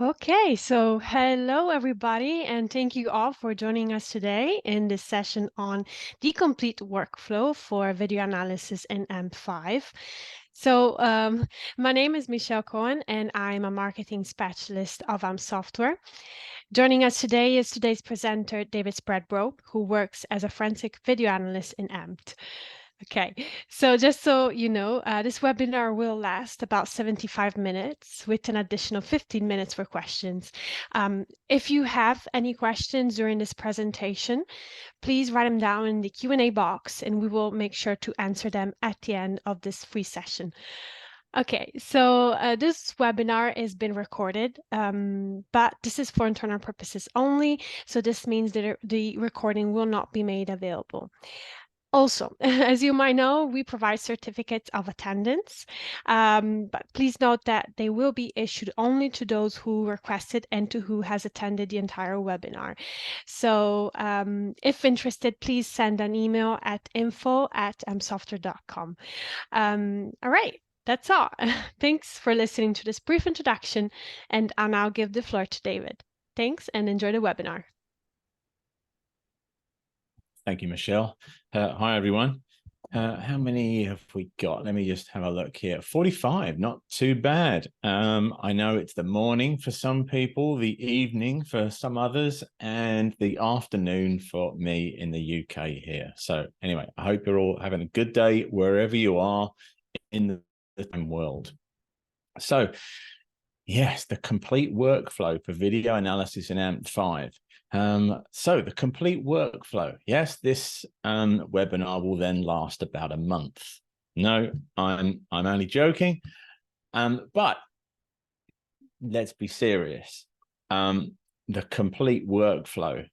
Okay, so hello everybody, and thank you all for joining us today in this session on the complete workflow for video analysis in AMP5. My name is Michelle Cohen, and I'm a marketing specialist of AMP Software. Joining us today is today's presenter, David Spreadbro, who works as a forensic video analyst in AMP. Okay, so just so you know, this webinar will last about 75 minutes with an additional 15 minutes for questions. If you have any questions during this presentation, please write them down in the Q&A box and we will make sure to answer them at the end of this free session. Okay, so this webinar is being recorded, but this is for internal purposes only. So this means that the recording will not be made available. Also, as you might know, we provide certificates of attendance, but please note that they will be issued only to those who requested and to who has attended the entire webinar. So if interested, please send an email at info@msoftware.com. All right, that's all. Thanks for listening to this brief introduction, and I'll now give the floor to David. Thanks, and enjoy the webinar. Thank you, Michelle. Hi, everyone. How many have we got? Let me just have a look here. 45, not too bad. I know it's the morning for some people, the evening for some others, and the afternoon for me in the UK here. So anyway, I hope you're all having a good day wherever you are in the world. So yes, the complete workflow for video analysis in AMP5. So the complete workflow. Yes, this webinar will then last about a month. No, I'm only joking. But let's be serious. The complete workflow.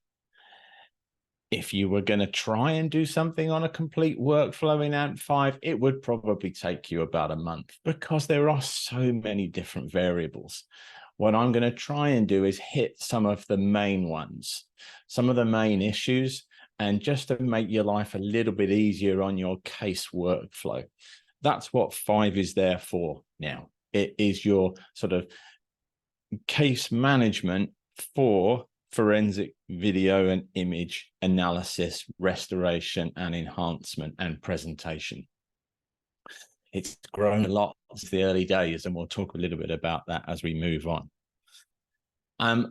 If you were going to try and do something on a complete workflow in AMP5, it would probably take you about a month because there are so many different variables. What I'm going to try and do is hit some of the main ones, some of the main issues, and just to make your life a little bit easier on your case workflow. That's what 5 is there for now. It is your sort of case management for forensic video and image analysis, restoration and enhancement and presentation. It's grown a lot since the early days, and we'll talk a little bit about that as we move on.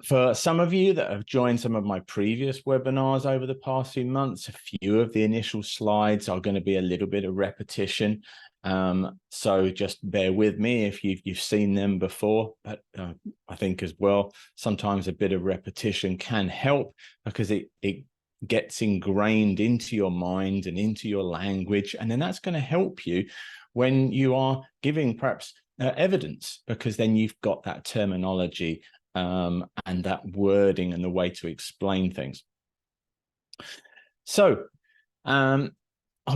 For some of you that have joined some of my previous webinars over the past few months, a few of the initial slides are going to be a little bit of repetition. So just bear with me if you've seen them before, but I think as well, sometimes a bit of repetition can help because it gets ingrained into your mind and into your language. And then that's going to help you when you are giving perhaps evidence, because then you've got that terminology and that wording and the way to explain things. So, oh,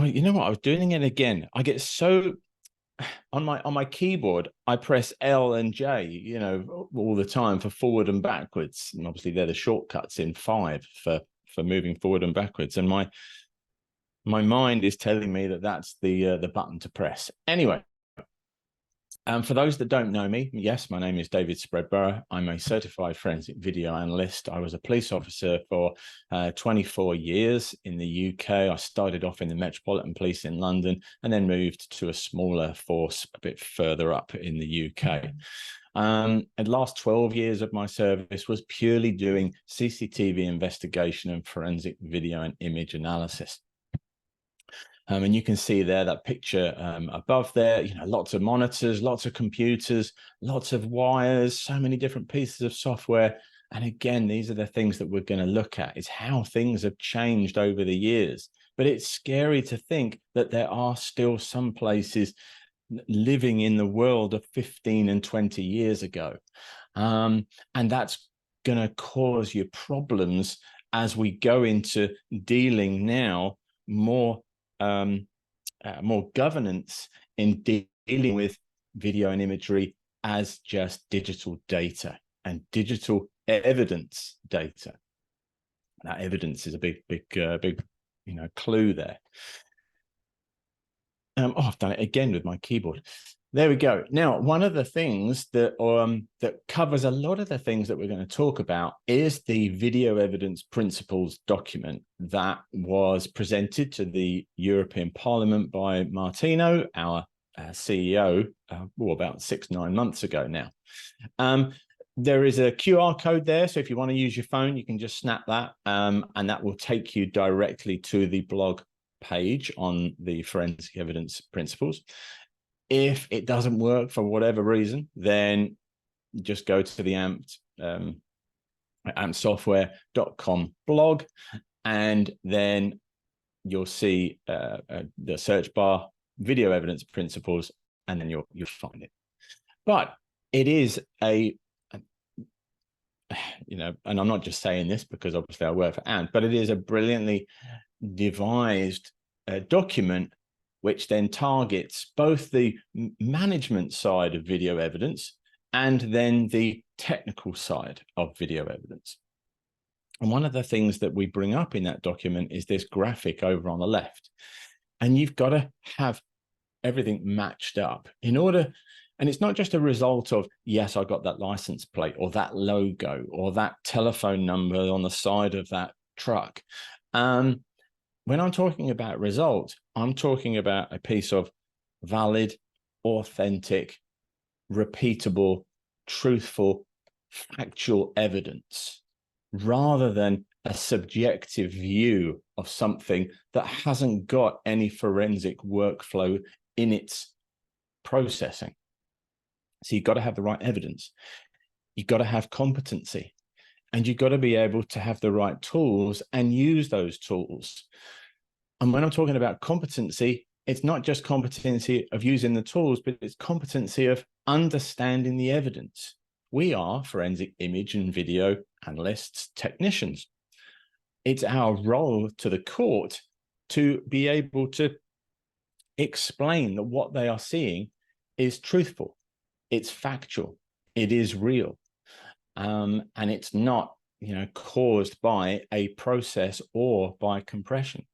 you know what? I was doing it again. I get so on my keyboard, I press L and J, you know, all the time for forward and backwards. And obviously they're the shortcuts in 5 for moving forward and backwards. And my mind is telling me that that's the button to press. Anyway, for those that don't know me, yes, my name is David Spreadborough. I'm a certified forensic video analyst. I was a police officer for 24 years in the UK. I started off in the Metropolitan Police in London and then moved to a smaller force a bit further up in the UK. And the last 12 years of my service was purely doing CCTV investigation and forensic video and image analysis. And you can see there that picture above there, you know, lots of monitors, lots of computers, lots of wires, so many different pieces of software. And again, these are the things that we're going to look at, is how things have changed over the years. But it's scary to think that there are still some places living in the world of 15 and 20 years ago. And that's going to cause you problems as we go into dealing now more governance in dealing with video and imagery as just digital data and digital evidence data. That evidence is a big, you know, clue there. Oh, I've done it again with my keyboard. There we go. Now, one of the things that that covers a lot of the things that we're going to talk about is the video evidence principles document that was presented to the European Parliament by Martino, our CEO, about 6-9 months ago now. There is a QR code there, so if you want to use your phone, you can just snap that, and that will take you directly to the blog page on the forensic evidence principles. If it doesn't work for whatever reason, then just go to the ampsoftware.com blog, and then you'll see the search bar, video evidence principles, and then you'll find it. But it is and I'm not just saying this because obviously I work for AMP, but it is a brilliantly devised document which then targets both the management side of video evidence and then the technical side of video evidence. And one of the things that we bring up in that document is this graphic over on the left. And you've got to have everything matched up in order. And it's not just a result of, yes, I got that license plate or that logo or that telephone number on the side of that truck. When I'm talking about result, I'm talking about a piece of valid, authentic, repeatable, truthful, factual evidence, rather than a subjective view of something that hasn't got any forensic workflow in its processing. So you've got to have the right evidence. You've got to have competency. And you've got to be able to have the right tools and use those tools. And when I'm talking about competency, it's not just competency of using the tools, but it's competency of understanding the evidence. We are forensic image and video analysts, technicians. It's our role to the court to be able to explain that what they are seeing is truthful, it's factual, it is real. And it's not, caused by a process or by compression.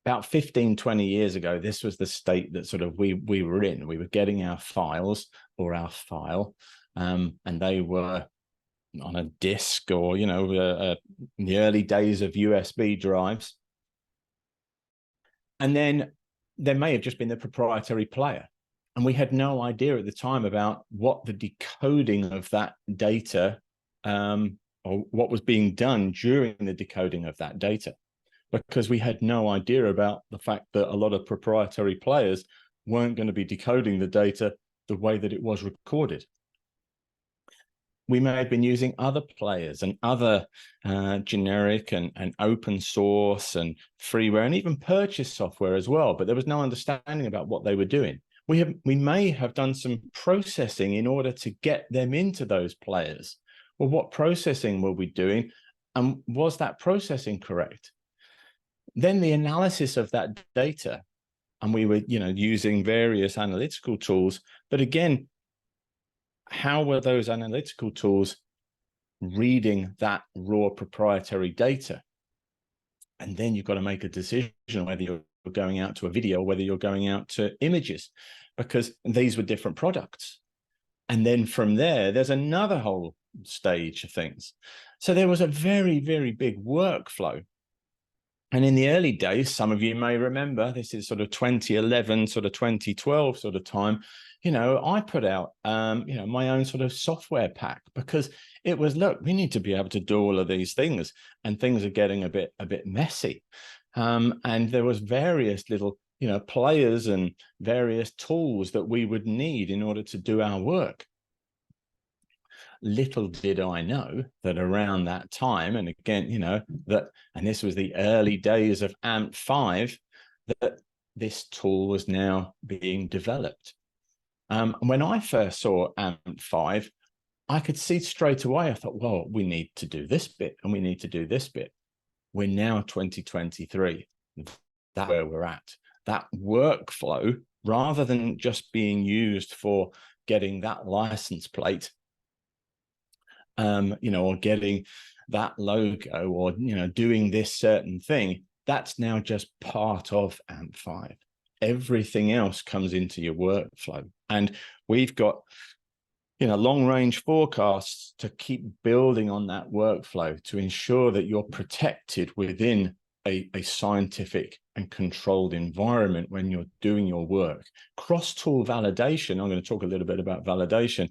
About 15, 20 years ago, this was the state that sort of we were in. We were getting our files or our file, and they were on a disk or, in the early days of USB drives. And then there may have just been the proprietary player. And we had no idea at the time about what the decoding of that data or what was being done during the decoding of that data, because we had no idea about the fact that a lot of proprietary players weren't going to be decoding the data the way that it was recorded. We may have been using other players and other generic and open source and freeware and even purchase software as well, but there was no understanding about what they were doing. We may have done some processing in order to get them into those players. Well, what processing were we doing? And was that processing correct? Then the analysis of that data, and we were, using various analytical tools, but again, how were those analytical tools reading that raw proprietary data? And then you've got to make a decision whether you're going out to a video or whether you're going out to images, because these were different products. And then from there, there's another whole stage of things. So there was a very, very big workflow. And in the early days, some of you may remember, this is sort of 2011, sort of 2012 sort of time, I put out, my own sort of software pack, because it was, look, we need to be able to do all of these things, and things are getting a bit messy. And there was various little, players and various tools that we would need in order to do our work. Little did I know that around that time, and again, and this was the early days of AMP5, that this tool was now being developed. When I first saw AMP5, I could see straight away, I thought, well, we need to do this bit and we need to do this bit. We're now 2023. That's where we're at. That workflow, rather than just being used for getting that license plate, or getting that logo, or, doing this certain thing, that's now just part of AMP5. Everything else comes into your workflow. And we've got, long range forecasts to keep building on that workflow to ensure that you're protected within a scientific and controlled environment when you're doing your work. Cross-tool validation, I'm going to talk a little bit about validation,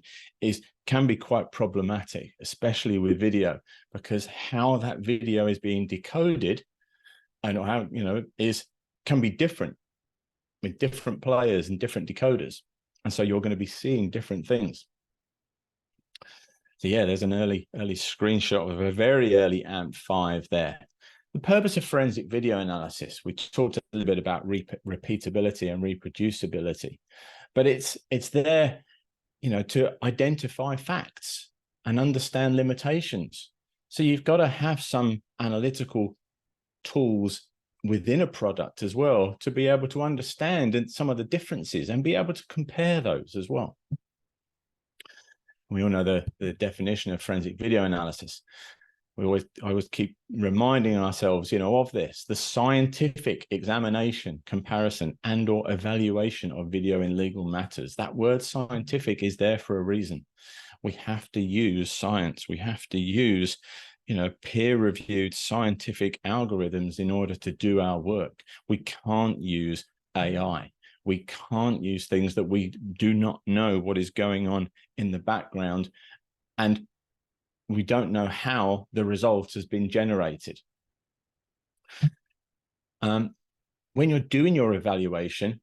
can be quite problematic, especially with video, because how that video is being decoded and how, can be different with different players and different decoders. And so you're going to be seeing different things. So yeah, there's an early screenshot of a very early AMP5 there. The purpose of forensic video analysis, we talked a little bit about repeatability and reproducibility, but it's there, to identify facts and understand limitations. So you've got to have some analytical tools within a product as well to be able to understand some of the differences and be able to compare those as well. We all know the definition of forensic video analysis. I always keep reminding ourselves, of this: the scientific examination, comparison, and/or evaluation of video in legal matters. That word scientific is there for a reason. We have to use science. We have to use, peer-reviewed scientific algorithms in order to do our work. We can't use AI. We can't use things that we do not know what is going on in the background, and we don't know how the result has been generated. When you're doing your evaluation,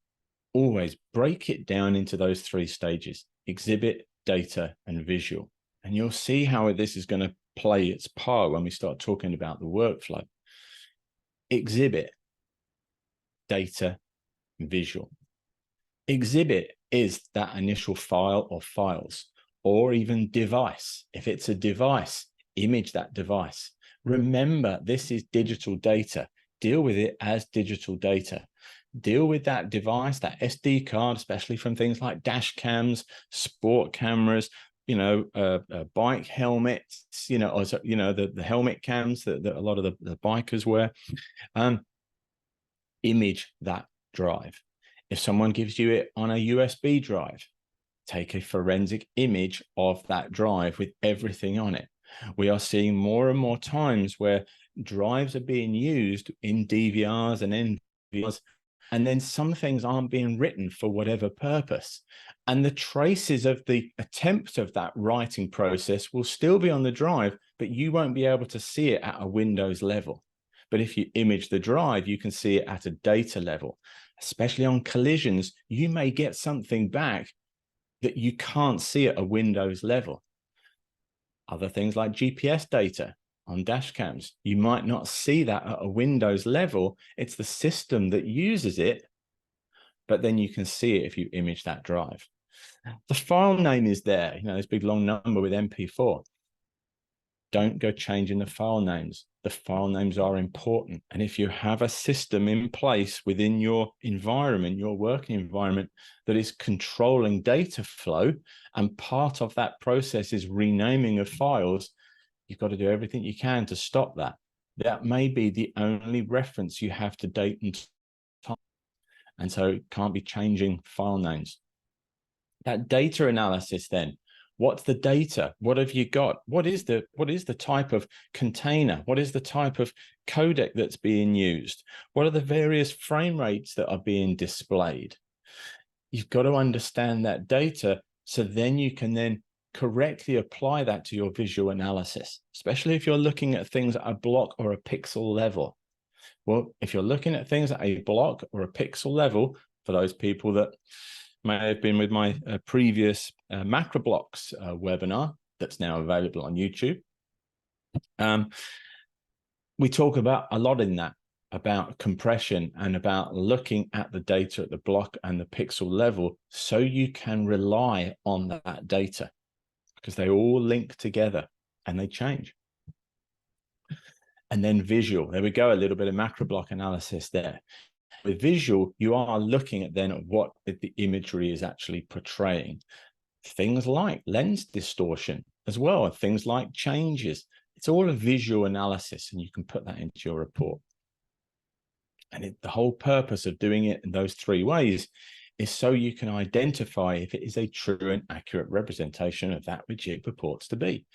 always break it down into those 3 stages: exhibit, data, and visual. And you'll see how this is going to play its part when we start talking about the workflow. Exhibit, data, visual. Exhibit is that initial file or files, or even device. If it's a device, image that device. Remember, this is digital data. Deal with it as digital data. Deal with that device, that SD card, especially from things like dash cams, sport cameras, bike helmets, the helmet cams that a lot of the bikers wear. Image that drive. If someone gives you it on a USB drive, take a forensic image of that drive with everything on it. We are seeing more and more times where drives are being used in DVRs and NVRs, and then some things aren't being written for whatever purpose. And the traces of the attempt of that writing process will still be on the drive, but you won't be able to see it at a Windows level. But if you image the drive, you can see it at a data level. Especially on collisions, you may get something back that you can't see at a Windows level. Other things like GPS data on dash cams, you might not see that at a Windows level. It's the system that uses it, but then you can see it if you image that drive. The file name is there, this big long number with MP4. Don't go changing the file names. The file names are important. And if you have a system in place within your environment, your working environment, that is controlling data flow, and part of that process is renaming of files, you've got to do everything you can to stop that. That may be the only reference you have to date and time. And so it can't be changing file names. That data analysis then. What's the data? What have you got? What is the type of container? What is the type of codec that's being used? What are the various frame rates that are being displayed? You've got to understand that data, so then you can then correctly apply that to your visual analysis, especially if you're looking at things at a block or a pixel level. Well, if you're looking at things at a block or a pixel level, for those people that may have been with my previous macro blocks webinar that's now available on YouTube. We talk about a lot in that, about compression and about looking at the data at the block and the pixel level, so you can rely on that data, because they all link together and they change. And then visual, there we go, a little bit of macro block analysis there. With visual, you are looking at then what the imagery is actually portraying. Things like lens distortion as well, things like changes. It's all a visual analysis, and you can put that into your report. And the whole purpose of doing it in those 3 ways is so you can identify if it is a true and accurate representation of that which it purports to be.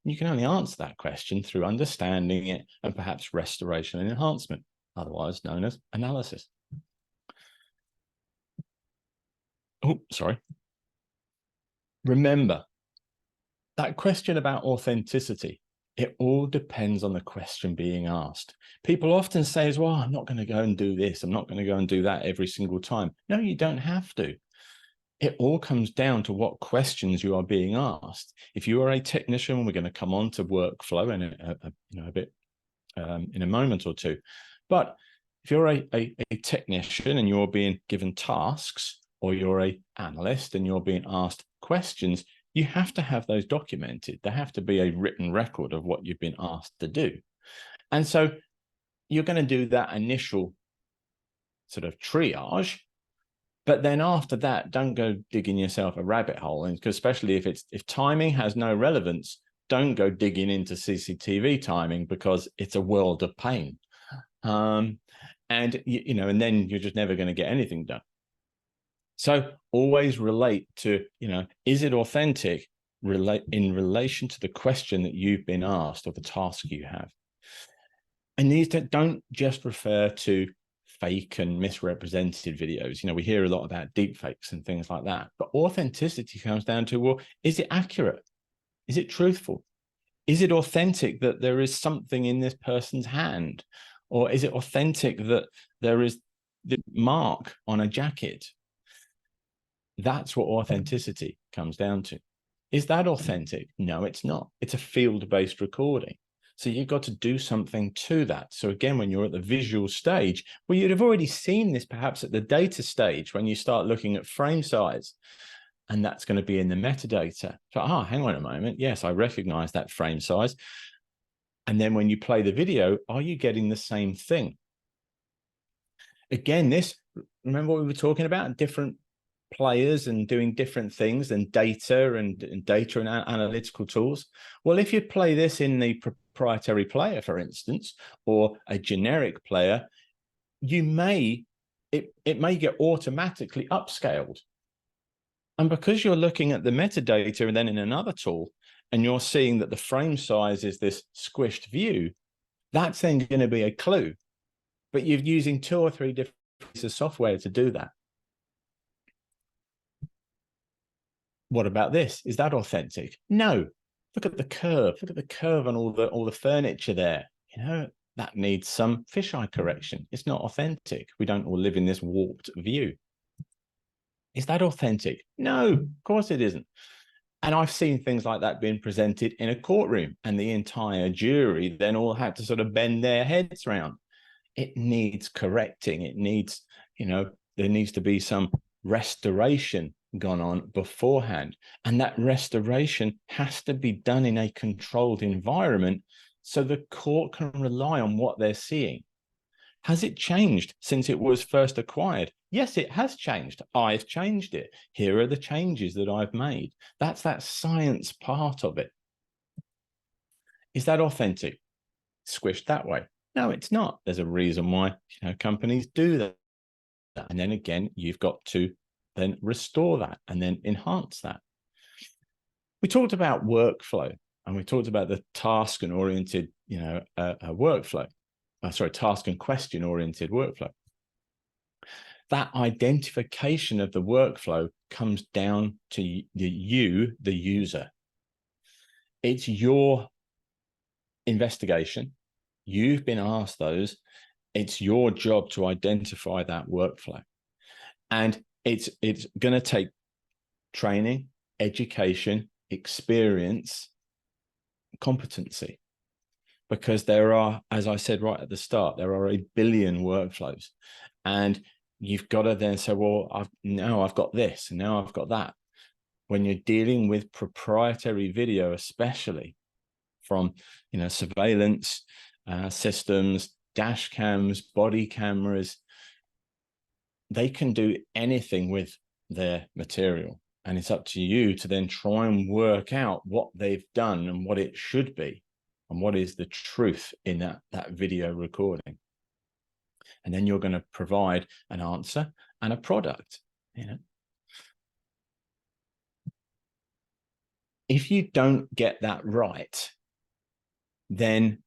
You can only answer that question through understanding it and perhaps restoration and enhancement, otherwise known as analysis. Oh, sorry. Remember, that question about authenticity, it all depends on the question being asked. People often say as well, I'm not going to go and do this. I'm not going to go and do that every single time. No, you don't have to. It all comes down to what questions you are being asked. If you are a technician, we're going to come on to workflow in a bit in a moment or two. But if you're a technician and you're being given tasks, or you're an analyst and you're being asked questions, you have to have those documented. There have to be a written record of what you've been asked to do. And so you're going to do that initial sort of triage. But then after that, don't go digging yourself a rabbit hole. And especially if timing has no relevance, don't go digging into CCTV timing, because it's a world of pain. And then you're just never going to get anything done. So always relate to, is it authentic in relation to the question that you've been asked or the task you have? And these don't just refer to fake and misrepresented videos. We hear a lot about deep fakes and things like that. But authenticity comes down to, well, is it accurate? Is it truthful? Is it authentic that there is something in this person's hand? Or is it authentic that there is the mark on a jacket? That's what authenticity comes down to. Is that authentic? No, it's not. It's a field-based recording. So you've got to do something to that. So again, when you're at the visual stage, well, you'd have already seen this perhaps at the data stage when you start looking at frame size. And that's going to be in the metadata. So, hang on a moment. Yes, I recognize that frame size. And then when you play the video, are you getting the same thing? Again, remember what we were talking about? Different players and doing different things, and data and analytical tools. Well, if you play this in the proprietary player, for instance, or a generic player, it may get automatically upscaled. And because you're looking at the metadata and then in another tool, and you're seeing that the frame size is this squished view, that's then going to be a clue. But you're using 2 or 3 different pieces of software to do that. What about this? Is that authentic? No. Look at the curve. Look at the curve on all the furniture there. That needs some fisheye correction. It's not authentic. We don't all live in this warped view. Is that authentic? No, of course it isn't. And I've seen things like that being presented in a courtroom, and the entire jury then all had to sort of bend their heads around. It needs correcting. It needs, there needs to be some restoration gone on beforehand. And that restoration has to be done in a controlled environment so the court can rely on what they're seeing. Has it changed since it was first acquired? Yes, it has changed. I've changed it. Here are the changes that I've made. That's that science part of it. Is that authentic? Squished that way? No, it's not. There's a reason why companies do that. And then again, you've got to then restore that and then enhance that. We talked about workflow, and we talked about the task and oriented, workflow. Task and question oriented workflow. That identification of the workflow comes down to you, the user. It's your investigation. You've been asked those. It's your job to identify that workflow. And it's going to take training, education, experience, competency. Because there are, as I said right at the start, there are 1 billion workflows. And you've got to then say, well, I've got this, and now I've got that. When you're dealing with proprietary video, especially from surveillance systems, dash cams, body cameras, they can do anything with their material. And it's up to you to then try and work out what they've done and what it should be, and what is the truth in that video recording. And then you're going to provide an answer and a product. If you don't get that right, then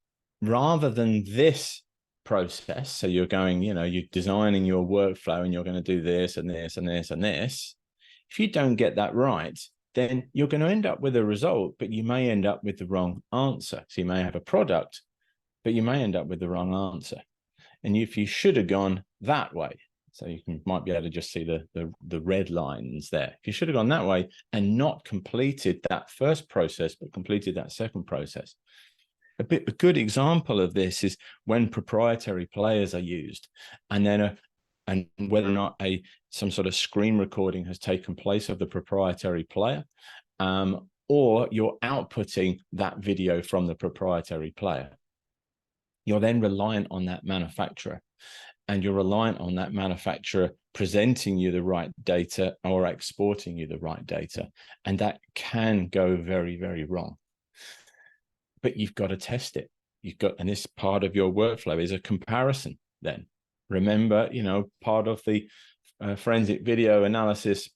rather than this process, so you're going, you're designing your workflow and you're going to do this and this and this and this. If you don't get that right, then you're going to end up with a result, but you may end up with the wrong answer. So you may have a product, but you may end up with the wrong answer. And if you should have gone that way, so you might be able to just see the red lines there. If you should have gone that way and not completed that first process, but completed that second process. A good example of this is when proprietary players are used, and then and whether or not some sort of screen recording has taken place of the proprietary player, or you're outputting that video from the proprietary player. You're then reliant on that manufacturer, and you're reliant on that manufacturer presenting you the right data or exporting you the right data. And that can go very, very wrong. But you've got to test it. And this part of your workflow is a comparison then. Remember, part of the forensic video analysis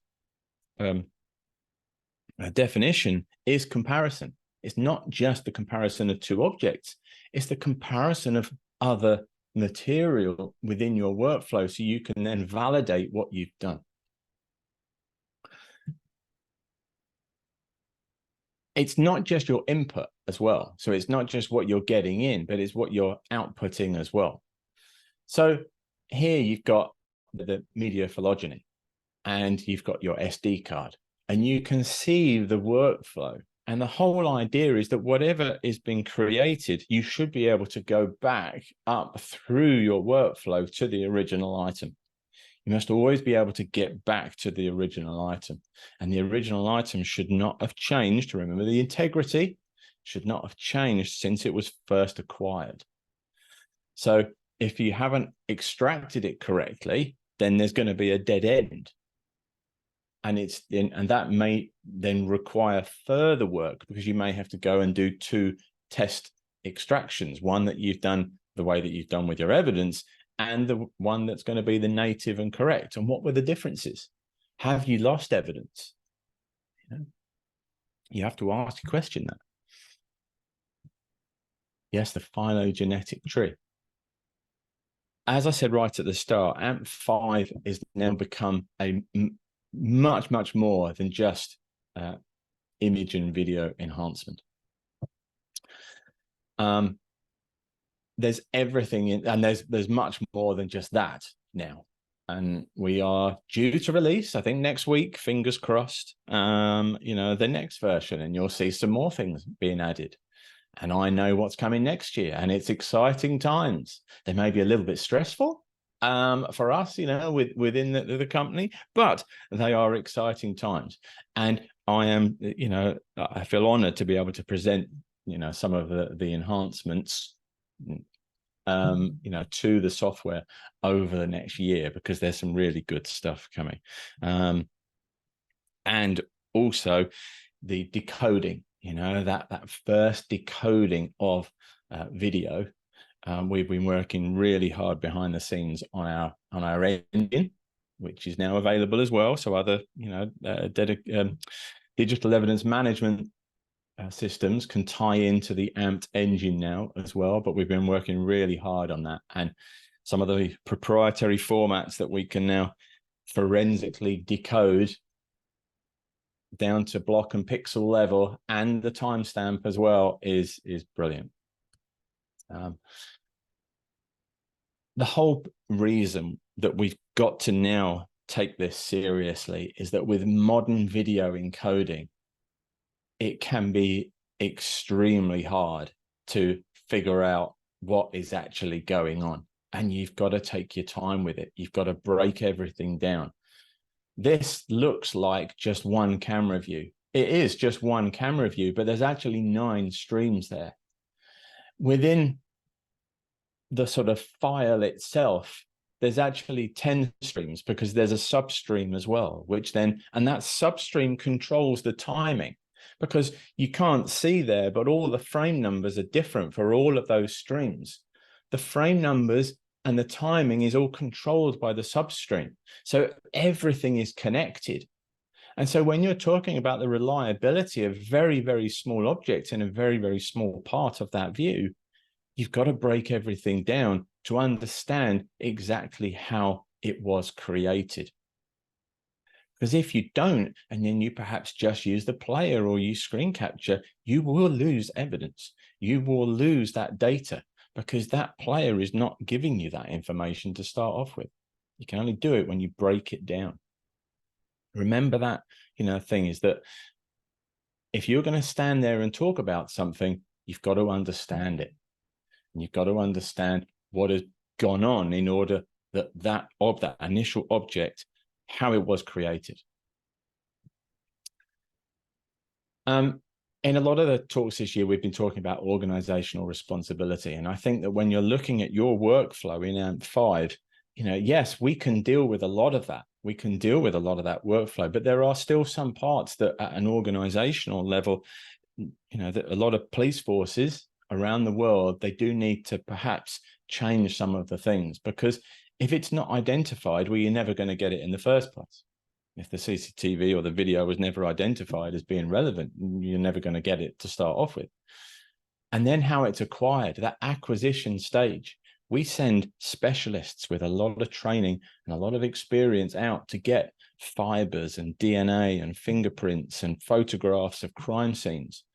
definition is comparison. It's not just the comparison of two objects. It's the comparison of other material within your workflow so you can then validate what you've done. It's not just your input as well. So it's not just what you're getting in, but it's what you're outputting as well. So here you've got the media phylogeny and you've got your SD card, and you can see the workflow. And the whole idea is that whatever is being created, you should be able to go back up through your workflow to the original item. You must always be able to get back to the original item. And the original item should not have changed. Remember, the integrity should not have changed since it was first acquired. So if you haven't extracted it correctly, then there's going to be a dead end. And that may then require further work, because you may have to go and do two test extractions, one that you've done the way that you've done with your evidence, and the one that's going to be the native and correct. And what were the differences? Have you lost evidence? You have to ask a question that. Yes, the phylogenetic tree. As I said right at the start, AMP5 is now become a much, much more than just image and video enhancement. There's everything in, and there's much more than just that now. And we are due to release, I think next week, fingers crossed, the next version, and you'll see some more things being added. And I know what's coming next year, and it's exciting times. They may be a little bit stressful for us, within the company, but they are exciting times. And I am, I feel honored to be able to present, some of the enhancements, to the software over the next year, because there's some really good stuff coming. And also the decoding, that first decoding of video. We've been working really hard behind the scenes on our engine, which is now available as well. So other, digital evidence management systems can tie into the AMPed engine now as well. But we've been working really hard on that, and some of the proprietary formats that we can now forensically decode down to block and pixel level, and the timestamp as well is brilliant. The whole reason that we've got to now take this seriously is that with modern video encoding, it can be extremely hard to figure out what is actually going on. And you've got to take your time with it. You've got to break everything down. This looks like just one camera view. It is just one camera view, but there's actually 9 streams there. Within the sort of file itself, there's actually 10 streams, because there's a substream as well, and that substream controls the timing, because you can't see there, but all the frame numbers are different for all of those streams. The frame numbers and the timing is all controlled by the substream. So everything is connected. And so when you're talking about the reliability of very, very small objects in a very, very small part of that view, you've got to break everything down to understand exactly how it was created. Because if you don't, and then you perhaps just use the player or use screen capture, you will lose evidence. You will lose that data because that player is not giving you that information to start off with. You can only do it when you break it down. Remember that, thing is that if you're going to stand there and talk about something, you've got to understand it. And you've got to understand what has gone on in order that initial object, how it was created. In a lot of the talks this year, we've been talking about organizational responsibility. And I think that when you're looking at your workflow in AMP5, yes, we can deal with a lot of that. We can deal with a lot of that workflow, but there are still some parts that at an organizational level, that a lot of police forces around the world, they do need to perhaps change some of the things, because if it's not identified, well, you're never going to get it in the first place. If the CCTV or the video was never identified as being relevant, you're never going to get it to start off with. And then how it's acquired, that acquisition stage. We send specialists with a lot of training and a lot of experience out to get fibers and DNA and fingerprints and photographs of crime scenes.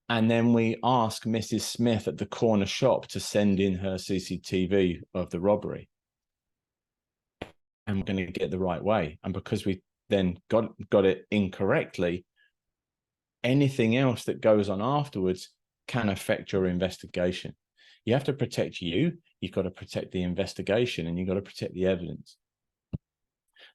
And then we ask Mrs. Smith at the corner shop to send in her CCTV of the robbery. And we're going to get the right way. And because we then got it incorrectly, anything else that goes on afterwards can affect your investigation. You have to protect you. You've got to protect the investigation, and you've got to protect the evidence.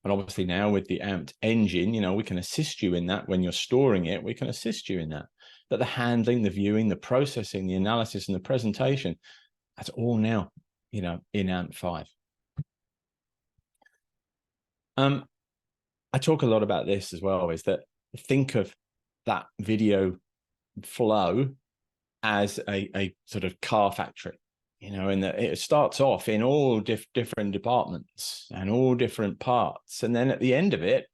And obviously now with the AMP engine, we can assist you in that. When you're storing it, we can assist you in that. But the handling, the viewing, the processing, the analysis, and the presentation, that's all now, in AMP5. I talk a lot about this as well, is that think of that video flow as a sort of car factory, and that it starts off in all different departments and all different parts. And then at the end of it,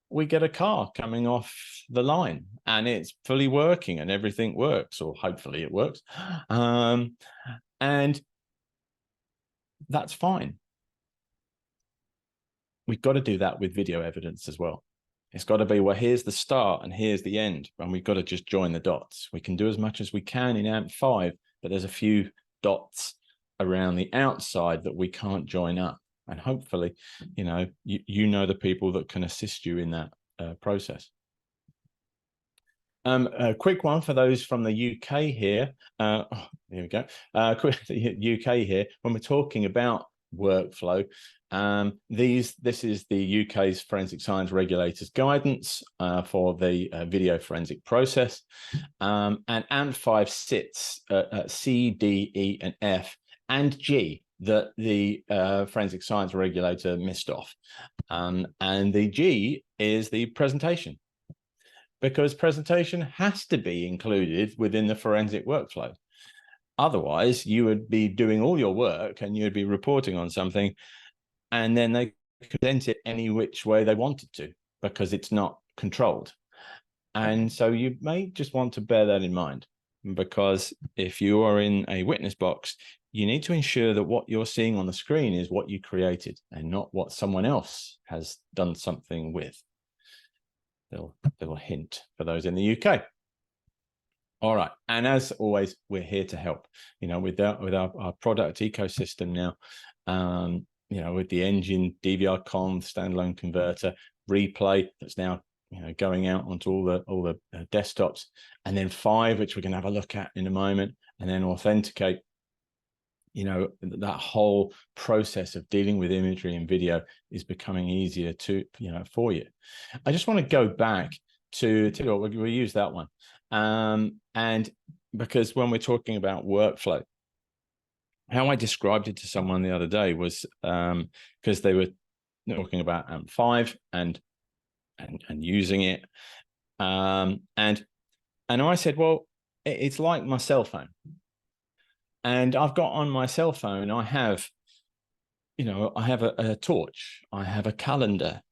we get a car coming off the line and it's fully working and everything works, or hopefully it works. And that's fine. We've got to do that with video evidence as well. It's got to be, well, here's the start and here's the end, and we've got to just join the dots. We can do as much as we can in AMP5, but there's a few dots around the outside that we can't join up. And hopefully, you know the people that can assist you in that process. A quick one for those from the UK here. Here we go. Quick UK here. When we're talking about workflow, this is the UK's Forensic Science Regulators Guidance for the video forensic process, and AMP5 sits at C, D, E, and F, and G that the Forensic Science Regulator missed off, and the G is the presentation, because presentation has to be included within the forensic workflow. Otherwise, you would be doing all your work and you'd be reporting on something, and then they present it any which way they wanted to because it's not controlled. And so you may just want to bear that in mind, because if you are in a witness box, you need to ensure that what you're seeing on the screen is what you created and not what someone else has done something with. Little hint for those in the UK. All right, and as always, we're here to help. With our product ecosystem now. With the engine, DVR conv, standalone converter, replay that's now going out onto all the desktops, and then 5, which we're going to have a look at in a moment, and then authenticate. That whole process of dealing with imagery and video is becoming easier for you. I just want to go back to we'll use that one. And because when we're talking about workflow, how I described it to someone the other day was because they were talking about AMP5 and using it. And I said, well, it's like my cell phone. And I've got on my cell phone, I have you know, I have a torch, I have a calendar,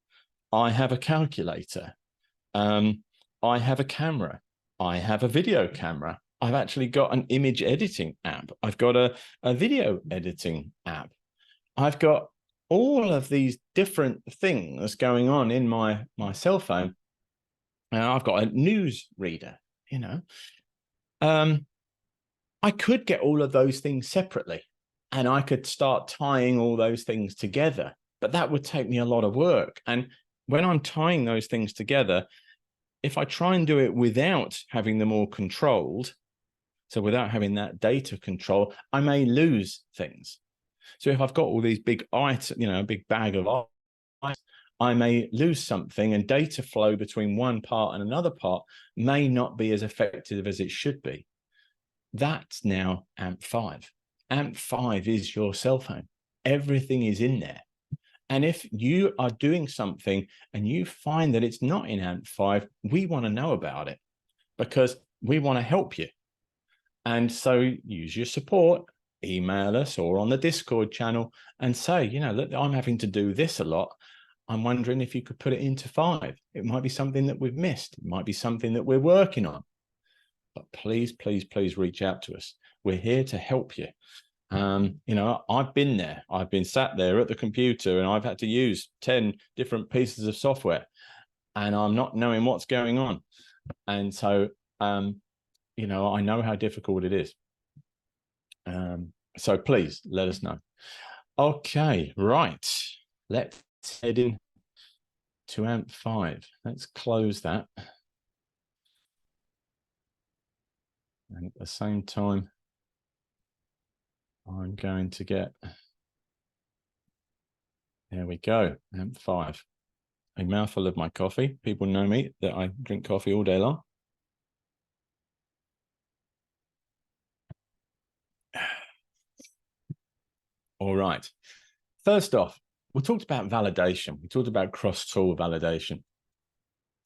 I have a calculator, I have a camera, I have a video camera. I've actually got an image editing app. I've got a video editing app. I've got all of these different things going on in my cell phone. And I've got a news reader, you know. I could get all of those things separately and I could start tying all those things together, but that would take me a lot of work. And when I'm tying those things together, if I try and do it without having them all controlled, so without having that data control, I may lose things. So if I've got all these big items, you know, a big bag of items, I may lose something, and data flow between one part and another part may not be as effective as it should be. That's now AMP5. AMP5 is your cell phone. Everything is in there. And if you are doing something and you find that it's not in AMP5, we want to know about it because we want to help you. And so use your support, email us or on the Discord channel and say, you know, look, I'm having to do this a lot. I'm wondering if you could put it into 5. It might be something that we've missed. It might be something that we're working on. But please, please, please reach out to us. We're here to help you. You know, I've been there. I've been sat there at the computer and I've had to use 10 different pieces of software and I'm not knowing what's going on. And so, you know, I know how difficult it is. So please let us know. Okay, right. Let's head in to AMP5. Let's close that. And at the same time, I'm going to get, there we go, AMP5. A mouthful of my coffee. People know me that I drink coffee all day long. All right. First off, we talked about validation. We talked about cross-tool validation.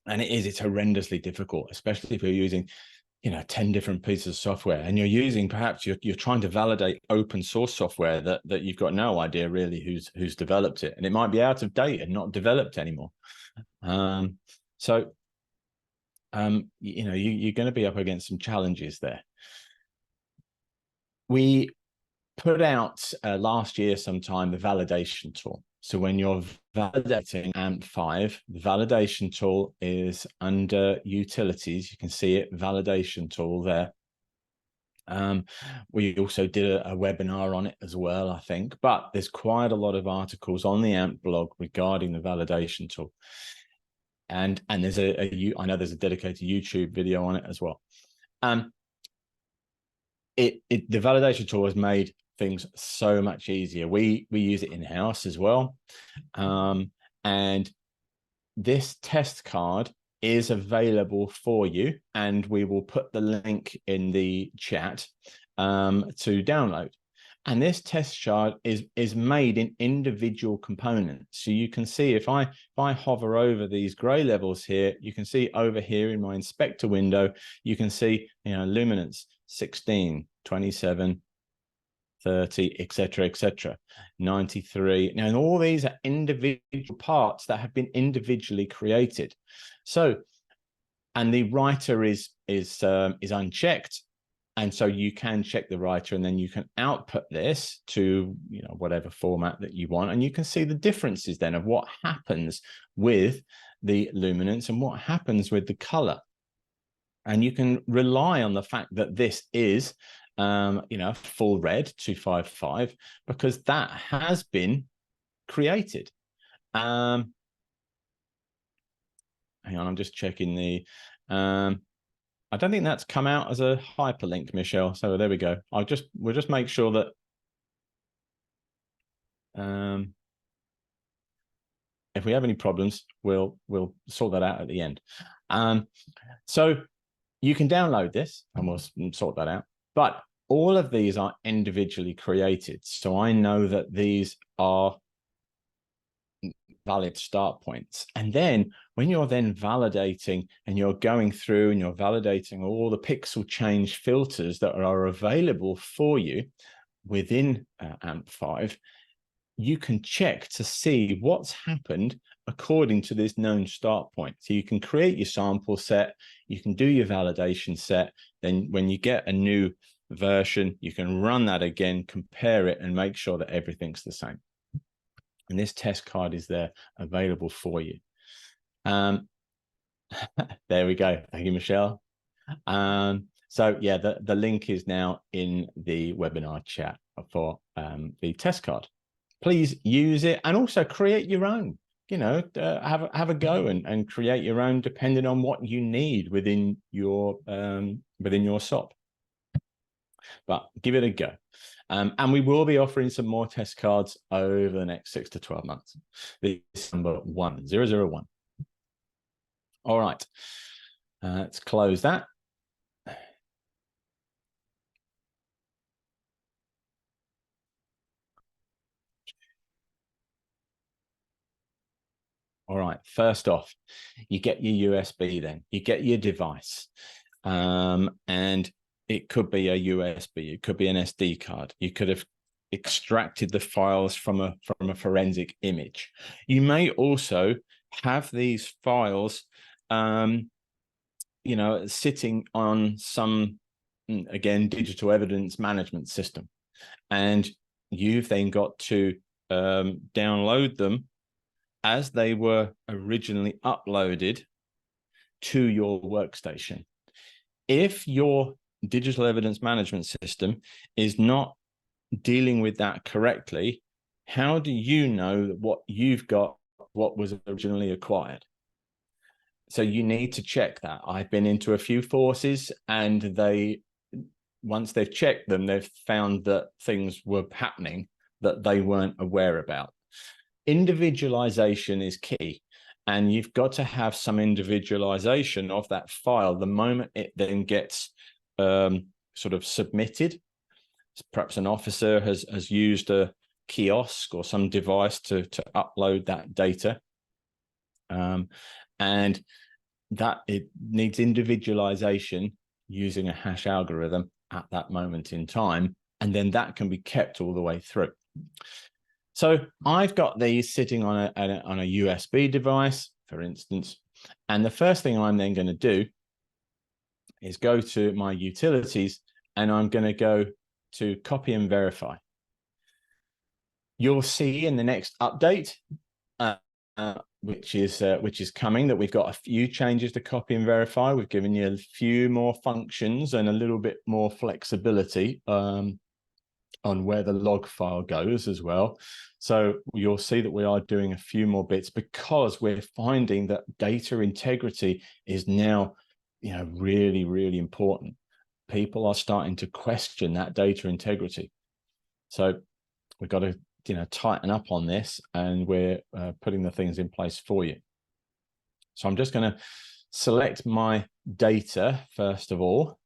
And it's horrendously difficult, especially if you're using, you know, 10 different pieces of software and you're using, perhaps you're trying to validate open source software that you've got no idea really who's developed it. And it might be out of date and not developed anymore. So, you know, you're going to be up against some challenges there. We put out last year sometime the validation tool. So when you're validating AMP5, the validation tool is under utilities. You can see it, validation tool there. We also did a webinar on it as well, I think, but there's quite a lot of articles on the AMP blog regarding the validation tool. And there's I know there's a dedicated YouTube video on it as well. The validation tool has made things so much easier. We use it in-house as well. And this test card is available for you, and we will put the link in the chat to download. And this test chart is made in individual components. So you can see if I hover over these gray levels here, you can see over here in my inspector window, you can see, you know, luminance 16, 27, 30, etc., 93. Now, and all these are individual parts that have been individually created. So, and the writer is unchecked. And so you can check the writer and then you can output this to, you know, whatever format that you want. And you can see the differences then of what happens with the luminance and what happens with the color. And you can rely on the fact that this is, you know, full red 255 because that has been created. Hang on, I'm just checking the, I don't think that's come out as a hyperlink, Michelle. So there we go. We'll just make sure that if we have any problems, we'll sort that out at the end. So you can download this and we'll sort that out. But all of these are individually created. So I know that these are valid start points. And then when you're then validating and you're going through and you're validating all the pixel change filters that are available for you within AMP5, you can check to see what's happened according to this known start point. So you can create your sample set, you can do your validation set, then when you get a new version, you can run that again, compare it, and make sure that everything's the same. And this test card is there available for you. There we go. Thank you, Michelle. So yeah, the link is now in the webinar chat for the test card. Please use it and also create your own. You know, have a go and create your own depending on what you need within your SOP. But give it a go. And we will be offering some more test cards over the next 6 to 12 months. This is number 1001. All right, let's close that. All right, first off, you get your USB then, you get your device. And it could be a USB, it could be an SD card. You could have extracted the files from a forensic image. You may also have these files, you know, sitting on some, again, digital evidence management system. And you've then got to download them as they were originally uploaded to your workstation. If your digital evidence management system is not dealing with that correctly, how do you know that what you've got, what was originally acquired? So you need to check that. I've been into a few forces, and once they've checked them, they've found that things were happening that they weren't aware about. Individualization is key. And you've got to have some individualization of that file the moment it then gets sort of submitted. Perhaps an officer has used a kiosk or some device to upload that data. And that it needs individualization using a hash algorithm at that moment in time. And then that can be kept all the way through. So I've got these sitting on a USB device, for instance, and the first thing I'm then going to do is go to my utilities, and I'm going to go to copy and verify. You'll see in the next update, which is coming, that we've got a few changes to copy and verify. We've given you a few more functions and a little bit more flexibility on where the log file goes as well. So you'll see that we are doing a few more bits because we're finding that data integrity is now, you know, really, really important. People are starting to question that data integrity. So we've got to, you know, tighten up on this, and we're putting the things in place for you. So I'm just going to select my data first of all.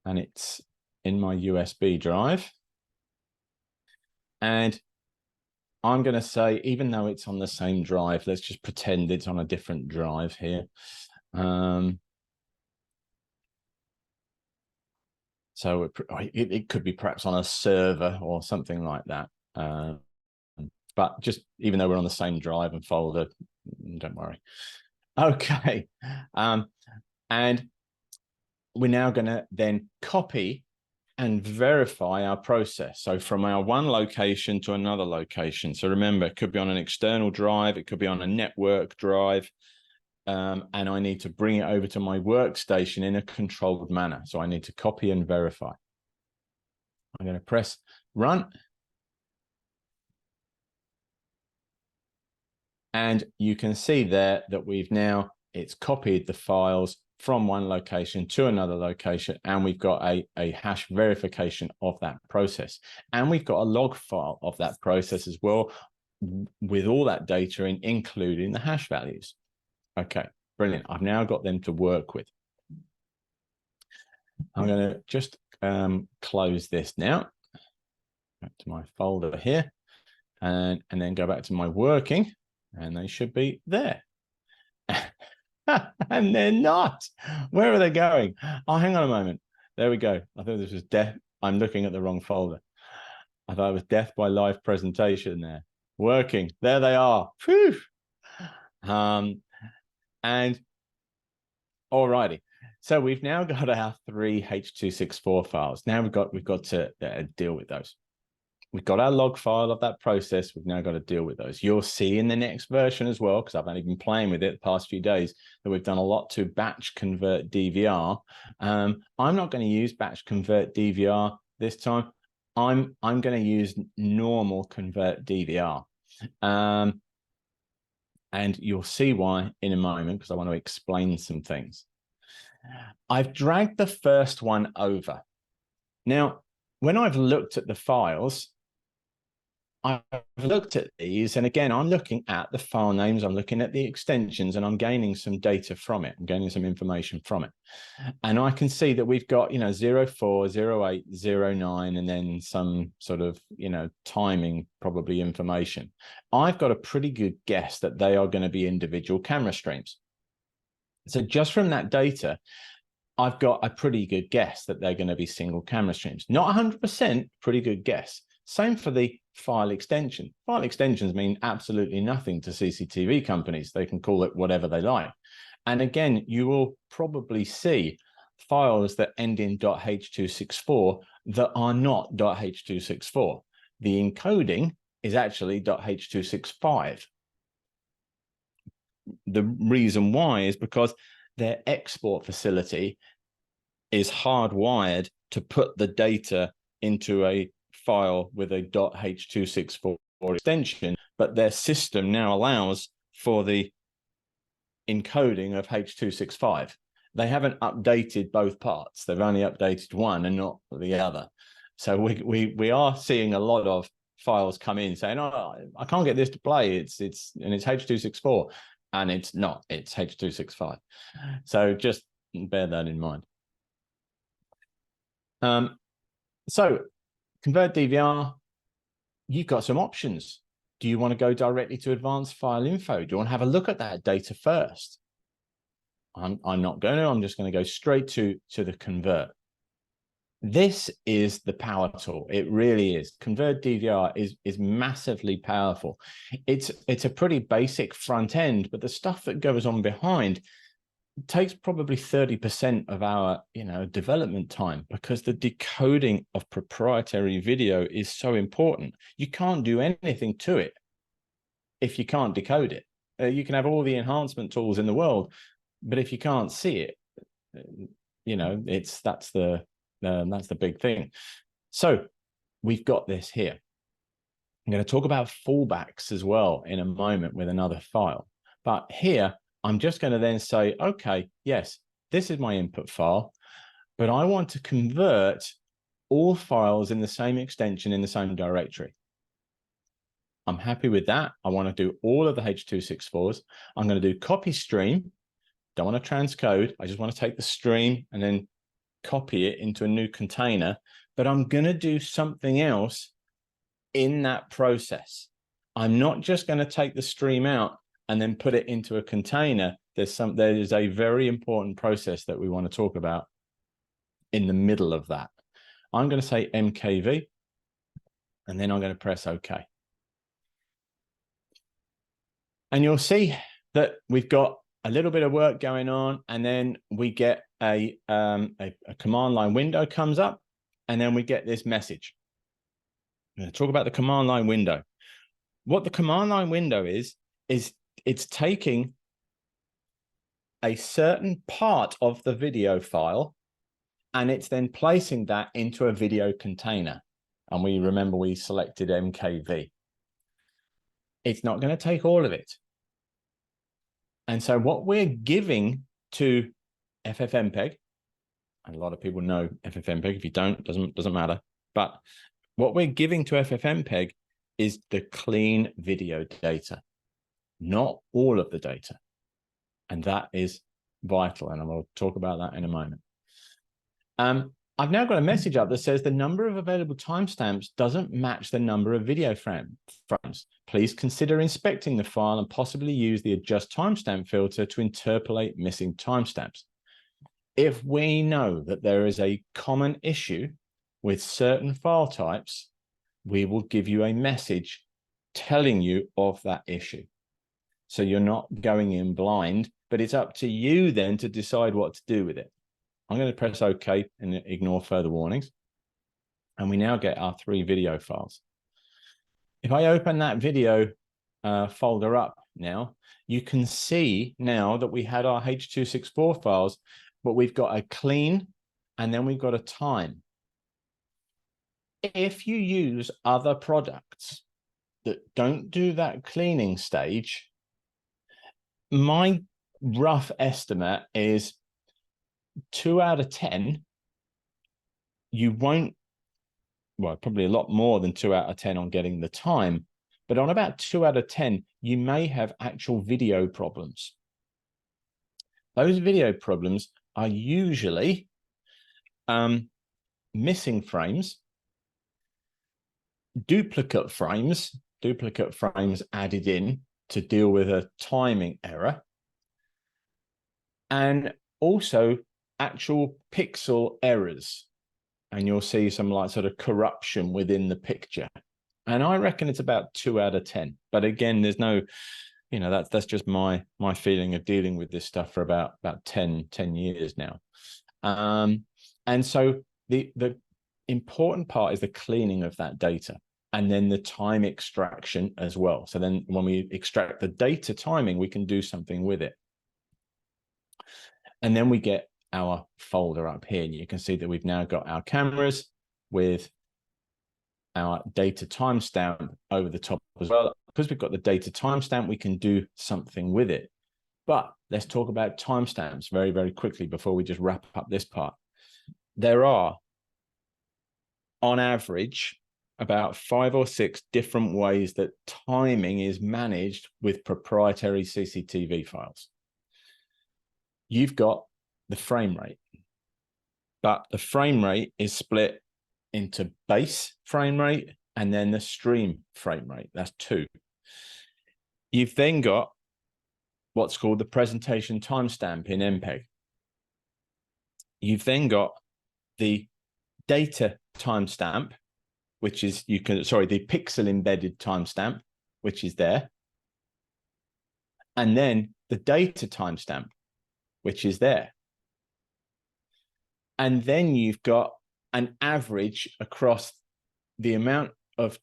And it's in my USB drive. And I'm going to say, even though it's on the same drive, let's just pretend it's on a different drive here. So it could be perhaps on a server or something like that. But just even though we're on the same drive and folder, don't worry. Okay. And we're now going to then copy and verify our process. So from our one location to another location. So remember, it could be on an external drive, it could be on a network drive, and I need to bring it over to my workstation in a controlled manner. So I need to copy and verify. I'm going to press run. And you can see there that it's copied the files from one location to another location, and we've got a hash verification of that process. And we've got a log file of that process as well, with all that data in, including the hash values. Okay, brilliant. I've now got them to work with. I'm going to just close this now. Back to my folder here, and then go back to my working, and they should be there. And they're not. Where are they going? Oh, hang on a moment. There we go. I thought this was I'm looking at the wrong folder. I thought it was death by live presentation there. Working. There they are. Whew. And alrighty. So we've now got our 3 H.264 files. Now we've got to deal with those. We've got our log file of that process. We've now got to deal with those. You'll see in the next version as well, because I've only been playing with it the past few days, that we've done a lot to batch convert DVR. I'm not going to use batch convert DVR this time. I'm going to use normal convert DVR. And you'll see why in a moment, because I want to explain some things. I've dragged the first one over. Now, when I've looked at the files, I've looked at these, and again, I'm looking at the file names, I'm looking at the extensions, and I'm gaining some data from it. I'm gaining some information from it. And I can see that we've got, 04, 08, 09, and then some sort of, timing, probably information. I've got a pretty good guess that they are going to be individual camera streams. So just from that data, I've got a pretty good guess that they're going to be single camera streams. Not 100%, pretty good guess. Same for the file extension. File extensions mean absolutely nothing to CCTV companies. They can call it whatever they like. And again, you will probably see files that end in .h.264 that are not .h.264. The encoding is actually .h.265. The reason why is because their export facility is hardwired to put the data into a file with a .h.264 extension, but their system now allows for the encoding of H.265. They haven't updated both parts. They've only updated one and not the other. So we are seeing a lot of files come in saying, "Oh, I can't get this to play. It's H.264," and it's not. It's H.265. So just bear that in mind. So convert DVR, you've got some options. Do you want to go directly to advanced file info? Do you want to have a look at that data first? I'm not going to. I'm just going to go straight to the convert. This is the power tool. It really is. Convert DVR is massively powerful. It's a pretty basic front end, but the stuff that goes on behind takes probably 30% of our development time, because the decoding of proprietary video is so important. You can't do anything to it if you can't decode it. You can have all the enhancement tools in the world, but if you can't see it, that's the big thing. So we've got this here. I'm going to talk about fallbacks as well in a moment with another file, but here I'm just going to then say, okay, yes, this is my input file, but I want to convert all files in the same extension in the same directory. I'm happy with that. I want to do all of the H.264s. I'm going to do copy stream. Don't want to transcode. I just want to take the stream and then copy it into a new container. But I'm going to do something else in that process. I'm not just going to take the stream out and then put it into a container. There is a very important process that we want to talk about in the middle of that. I'm going to say MKV, and then I'm going to press OK. And you'll see that we've got a little bit of work going on, and then we get a command line window comes up, and then we get this message. I'm going to talk about the command line window. What the command line window is it's taking a certain part of the video file, and it's then placing that into a video container. And we selected MKV. It's not going to take all of it. And so what we're giving to FFmpeg, and a lot of people know FFmpeg, if you don't, doesn't matter. But what we're giving to FFmpeg is the clean video data, not all of the data. And that is vital. And I'll talk about that in a moment. I've now got a message up that says the number of available timestamps doesn't match the number of video frames. Please consider inspecting the file and possibly use the adjust timestamp filter to interpolate missing timestamps. If we know that there is a common issue with certain file types, we will give you a message telling you of that issue. So you're not going in blind, but it's up to you then to decide what to do with it. I'm going to press OK and ignore further warnings. And we now get our 3 video files. If I open that video folder up now, you can see now that we had our H.264 files, but we've got a clean and then we've got a time. If you use other products that don't do that cleaning stage, my rough estimate is 2 out of 10, you won't, well, probably a lot more than 2 out of 10 on getting the time, but on about 2 out of 10, you may have actual video problems. Those video problems are usually missing frames, duplicate frames added in to deal with a timing error, and also actual pixel errors. And you'll see some like sort of corruption within the picture. And I reckon it's about 2 out of 10. But again, there's no, you know, that's just my feeling of dealing with this stuff for about 10 years now. And so the important part is the cleaning of that data, and then the time extraction as well. So then when we extract the data timing, we can do something with it. And then we get our folder up here, and you can see that we've now got our cameras with our data timestamp over the top as well. Because we've got the data timestamp, we can do something with it. But let's talk about timestamps very, very quickly before we just wrap up this part. There are, on average, about 5 or 6 different ways that timing is managed with proprietary CCTV files. You've got the frame rate, but the frame rate is split into base frame rate and then the stream frame rate. That's 2. You've then got what's called the presentation timestamp in MPEG. You've then got the data timestamp, which is the pixel embedded timestamp, which is there. And then the data timestamp, which is there. And then you've got an average across the amount of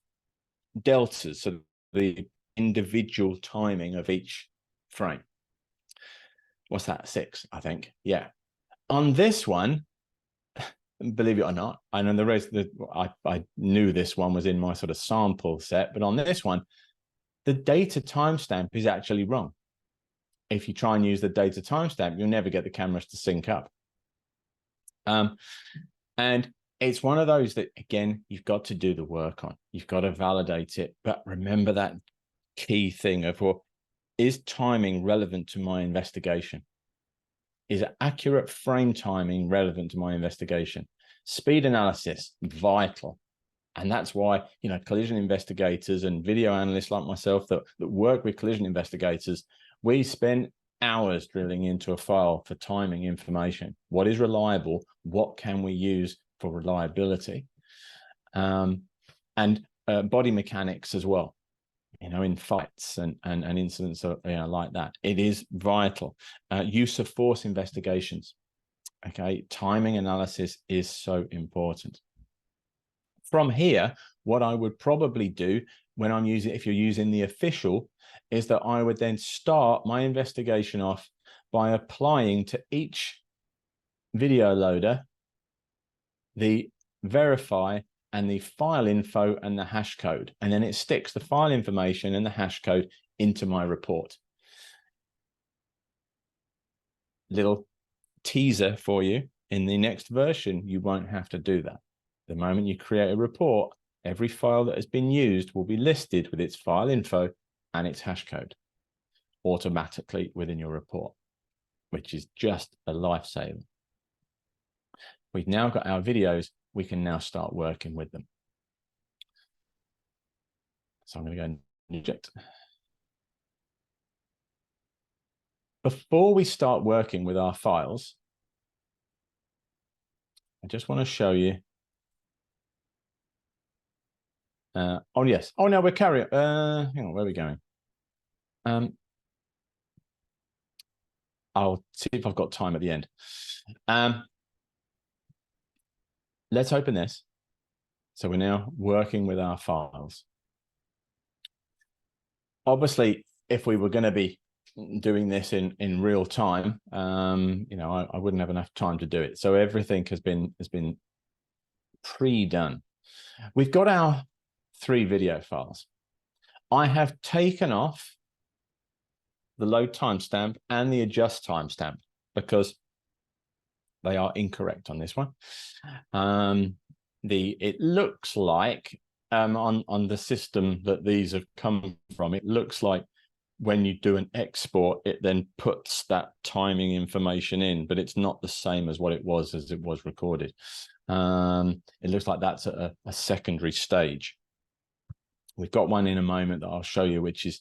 deltas, so the individual timing of each frame. What's that? 6, I think. Yeah. On this one, believe it or not, I know the rest. I knew this one was in my sort of sample set, but on this one, the data timestamp is actually wrong. If you try and use the data timestamp, you'll never get the cameras to sync up. And it's one of those that, again, you've got to do the work on. You've got to validate it. But remember that key thing of, well, is timing relevant to my investigation? Is accurate frame timing relevant to my investigation? Speed analysis, vital. And that's why, you know, collision investigators and video analysts like myself that work with collision investigators, we spend hours drilling into a file for timing information. What is reliable? What can we use for reliability? And body mechanics as well, you know, in fights and incidents, you know, like that. It is vital. Use of force investigations. Okay, timing analysis is so important. From here, what I would probably do when I'm using, if you're using the official, is that I would then start my investigation off by applying to each video loader the verify and the file info and the hash code. And then it sticks the file information and the hash code into my report. Little teaser for you. In the next version, you won't have to do that. The moment you create a report, every file that has been used will be listed with its file info and its hash code automatically within your report, which is just a lifesaver. We've now got our videos. We can now start working with them. So I'm going to go and eject. Before we start working with our files, I just want to show you Oh yes. Oh no, we're carrying. Hang on, where are we going? I'll see if I've got time at the end. Let's open this. So we're now working with our files. Obviously, if we were going to be doing this in real time, you know, I wouldn't have enough time to do it. So everything has been pre-done. We've got our 3 video files. I have taken off the load timestamp and the adjust timestamp because they are incorrect on this one. It looks like on the system that these have come from, it looks like when you do an export, it then puts that timing information in, but it's not the same as what it was as it was recorded. It looks like that's a secondary stage. We've got one in a moment that I'll show you, which is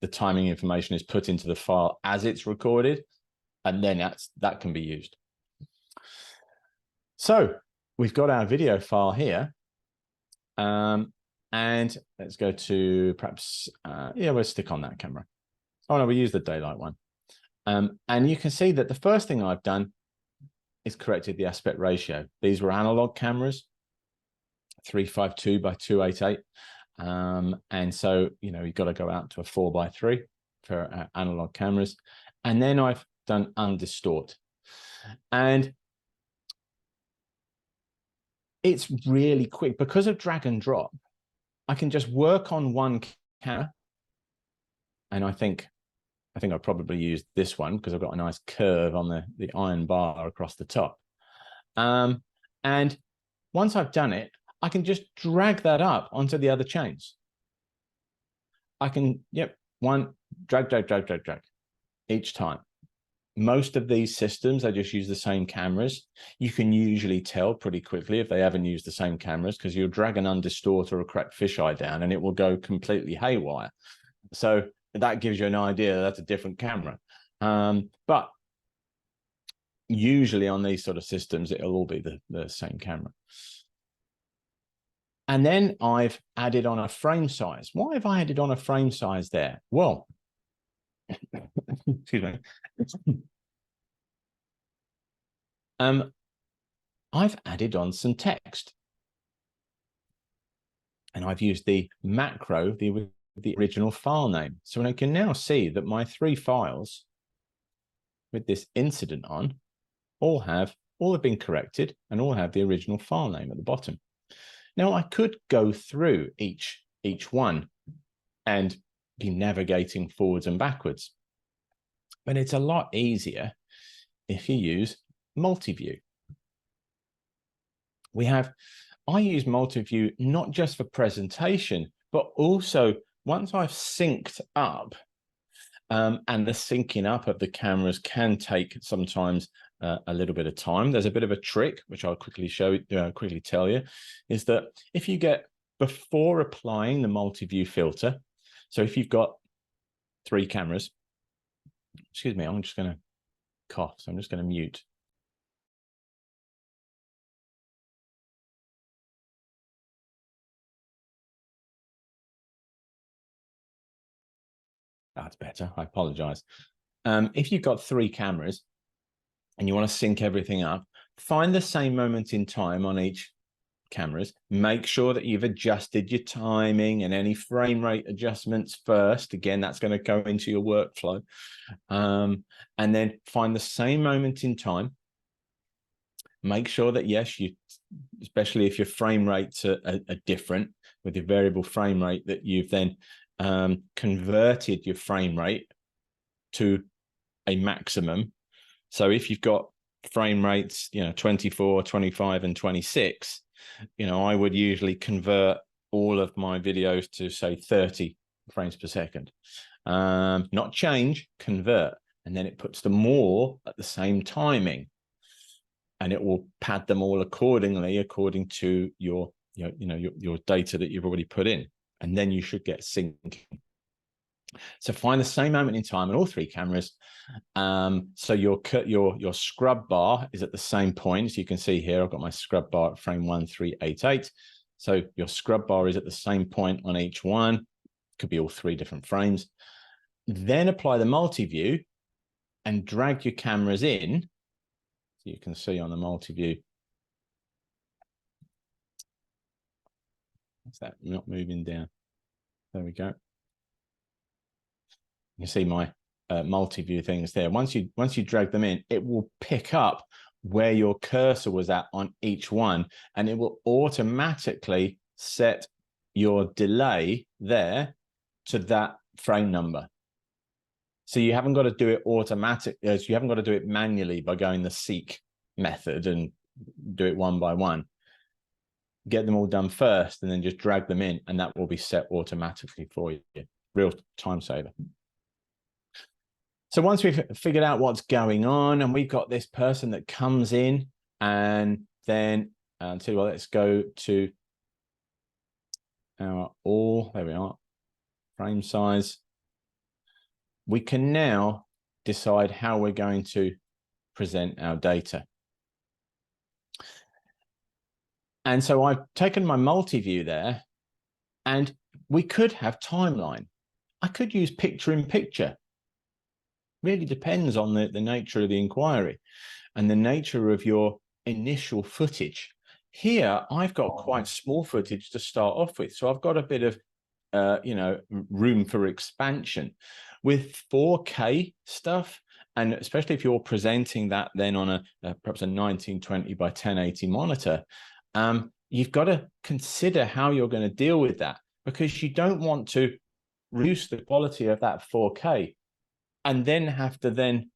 the timing information is put into the file as it's recorded, and then that can be used. So we've got our video file here. And let's go to perhaps, yeah, we'll stick on that camera. Oh no, we use the daylight one. And you can see that the first thing I've done is corrected the aspect ratio. These were analog cameras, 352 by 288. And so, you know, you've got to go out to a 4:3 for analog cameras. And then I've done undistort. And it's really quick because of drag and drop. I can just work on one camera, and I think I probably used this one because I've got a nice curve on the iron bar across the top. And once I've done it, I can just drag that up onto the other chains. I can, yep, one, drag each time. Most of these systems, they just use the same cameras. You can usually tell pretty quickly if they haven't used the same cameras because you'll drag an undistort or a cracked fisheye down and it will go completely haywire. So that gives you an idea that that's a different camera. But usually on these sort of systems, it'll all be the same camera. And then I've added on a frame size. Why have I added on a frame size there? Well, excuse me. I've added on some text. And I've used the macro, the original file name. So I can now see that my 3 files with this incident on all have been corrected and all have the original file name at the bottom. Now I could go through each one and be navigating forwards and backwards, but it's a lot easier if you use multi-view. I use multi-view not just for presentation, but also once I've synced up, and the syncing up of the cameras can take sometimes a little bit of time. There's a bit of a trick, which I'll quickly tell you, is that if you get, before applying the multi-view filter, so if you've got 3 cameras, excuse me, I'm just going to cough, so I'm just going to mute. That's better. I apologize. If you've got 3 cameras and you want to sync everything up, find the same moment in time on each cameras. Make sure that you've adjusted your timing and any frame rate adjustments first. Again, that's going to go into your workflow. And then find the same moment in time. Make sure that, yes, especially if your frame rates are different with your variable frame rate, that you've then converted your frame rate to a maximum. So if you've got frame rates, 24, 25, and 26, I would usually convert all of my videos to, say, 30 frames per second. Not change, convert. And then it puts them all at the same timing. And it will pad them all accordingly, according to your data that you've already put in. And then you should get syncing. So find the same moment in time on all 3 cameras. So your scrub bar is at the same point. As you can see here, I've got my scrub bar at frame 1388. So your scrub bar is at the same point on each one. Could be all 3 different frames. Then apply the multi-view and drag your cameras in. So you can see on the multi-view. Is that not moving down? There we go. You see my multi-view things there. Once you drag them in, it will pick up where your cursor was at on each one, and it will automatically set your delay there to that frame number. So you haven't got to do it automatically. You haven't got to do it manually by going the seek method and do it one by one. Get them all done first and then just drag them in, and that will be set automatically for you. Real time saver. So once we've figured out what's going on and we've got this person that comes in, and then tell you what, let's go to our there we are, frame size. We can now decide how we're going to present our data. And so I've taken my multi-view there, and we could have timeline. I could use picture in picture. Really depends on the nature of the inquiry and the nature of your initial footage. Here, I've got quite small footage to start off with. So I've got a bit of, room for expansion. With 4K stuff, and especially if you're presenting that then on perhaps a 1920 by 1080 monitor, you've got to consider how you're going to deal with that, because you don't want to reduce the quality of that 4K and then have to then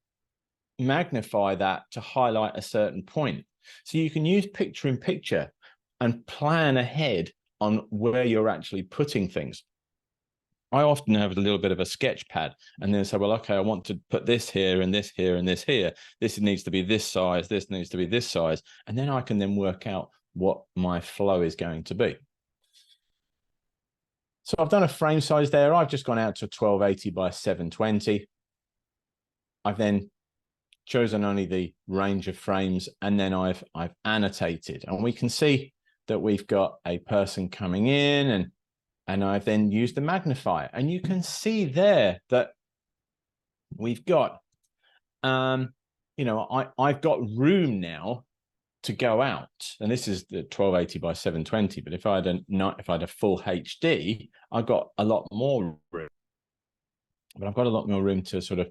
magnify that to highlight a certain point. So you can use picture in picture and plan ahead on where you're actually putting things. I often have a little bit of a sketch pad and then say, well, okay, I want to put this here and this here and this here. This needs to be this size. This needs to be this size. And then I can then work out what my flow is going to be. So I've done a frame size there. I've just gone out to 1280 by 720. I've then chosen only the range of frames, and then I've annotated, and we can see that we've got a person coming in, and I've then used the magnifier, and you can see there that we've got, I've got room now to go out, and this is the 1280 by 720. But if I had a full HD, I've got a lot more room. But I've got a lot more room to sort of,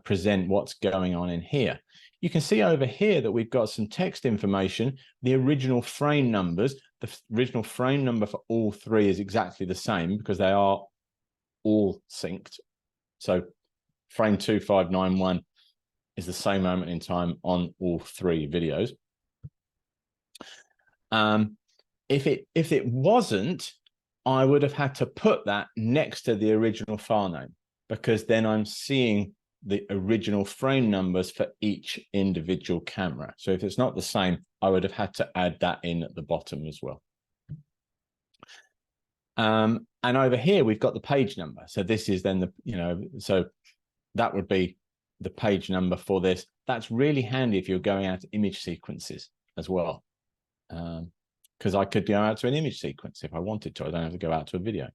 present what's going on in here. You can see over here that we've got some text information, the original frame numbers. The original frame number for all 3 is exactly the same because they are all synced. So frame 2591 is the same moment in time on all 3 videos. If it wasn't, I would have had to put that next to the original file name, because then I'm seeing the original frame numbers for each individual camera. So if it's not the same, I would have had to add that in at the bottom as well. And over here, we've got the page number. So this is then so that would be the page number for this. That's really handy if you're going out to image sequences as well. Because I could go out to an image sequence if I wanted to. I don't have to go out to a video.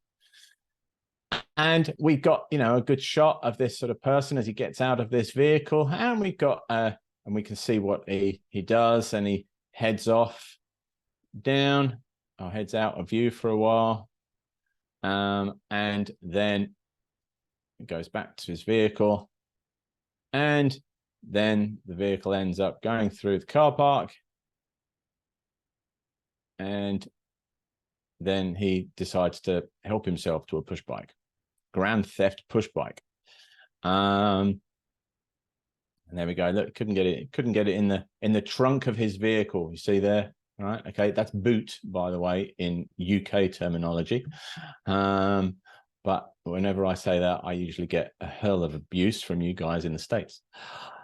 And we've got, a good shot of this sort of person as he gets out of this vehicle, and we've got, and we can see what he does, and he heads off down, or heads out of view for a while, and then it goes back to his vehicle, and then the vehicle ends up going through the car park, and then he decides to help himself to a push bike. Grand theft push bike. And there we go. Look, couldn't get it in the trunk of his vehicle. You see there? All right. Okay, that's boot, by the way, in UK terminology. But whenever I say that, I usually get a hell of abuse from you guys in the States.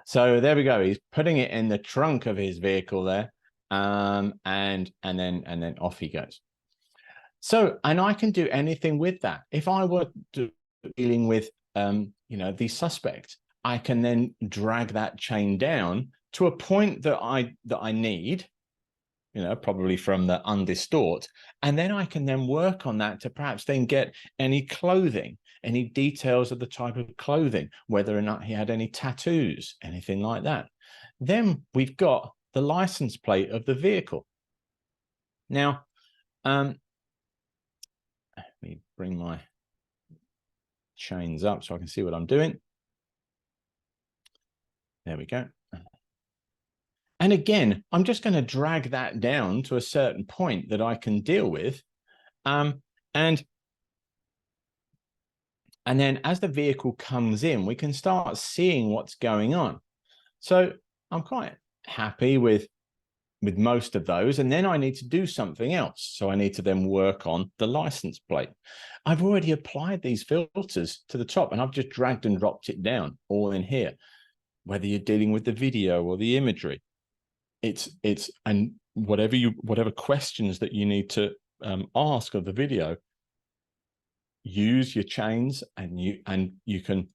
So there we go. He's putting it in the trunk of his vehicle there, and then off he goes. So, and I can do anything with that. If I were dealing with, the suspect, I can then drag that chain down to a point that I need, probably from the undistort. And then I can then work on that to perhaps then get any clothing, any details of the type of clothing, whether or not he had any tattoos, anything like that. Then we've got the license plate of the vehicle. Now, let me bring my chains up so I can see what I'm doing. There we go. And again, I'm just going to drag that down to a certain point that I can deal with. And then as the vehicle comes in, we can start seeing what's going on. So I'm quite happy with most of those. And then I need to do something else. So I need to then work on the license plate. I've already applied these filters to the top, and I've just dragged and dropped it down all in here, whether you're dealing with the video or the imagery. And whatever questions that you need to ask of the video, use your chains, and you can,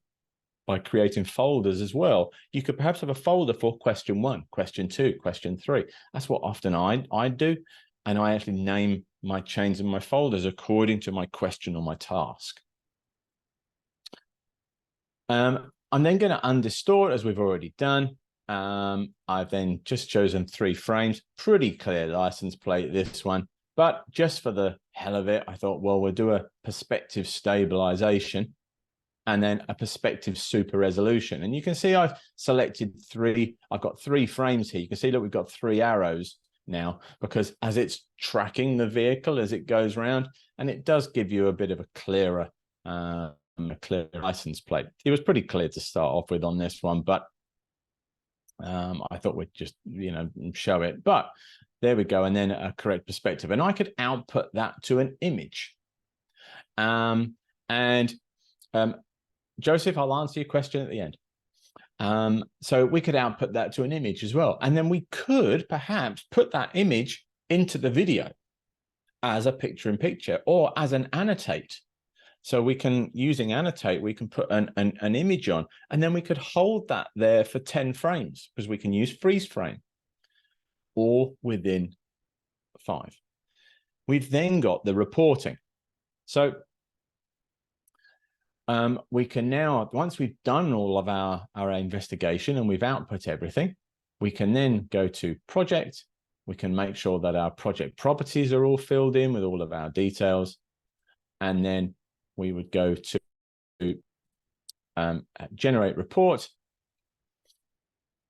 by creating folders as well, you could perhaps have a folder for question 1, question 2, question 3. That's what often I do. And I actually name my chains and my folders according to my question or my task. I'm then going to undistort, as we've already done. I've then just chosen 3 frames, pretty clear license plate, this one. But just for the hell of it, I thought, well, we'll do a perspective stabilization and then a perspective super resolution. And you can see I've selected 3. I've got 3 frames here. You can see that we've got 3 arrows now, because as it's tracking the vehicle as it goes around, and it does give you a bit of a clear license plate. It was pretty clear to start off with on this one, but I thought we'd just, show it. But there we go. And then a correct perspective. And I could output that to an image. Joseph, I'll answer your question at the end. So we could output that to an image as well. And then we could perhaps put that image into the video as a picture-in-picture or as an annotate. So we can, using annotate, we can put an image on, and then we could hold that there for 10 frames, because we can use freeze frame, or within 5. We've then got the reporting. So we can now, once we've done all of our investigation and we've output everything, we can then go to project. We can make sure that our project properties are all filled in with all of our details. And then we would go to generate report.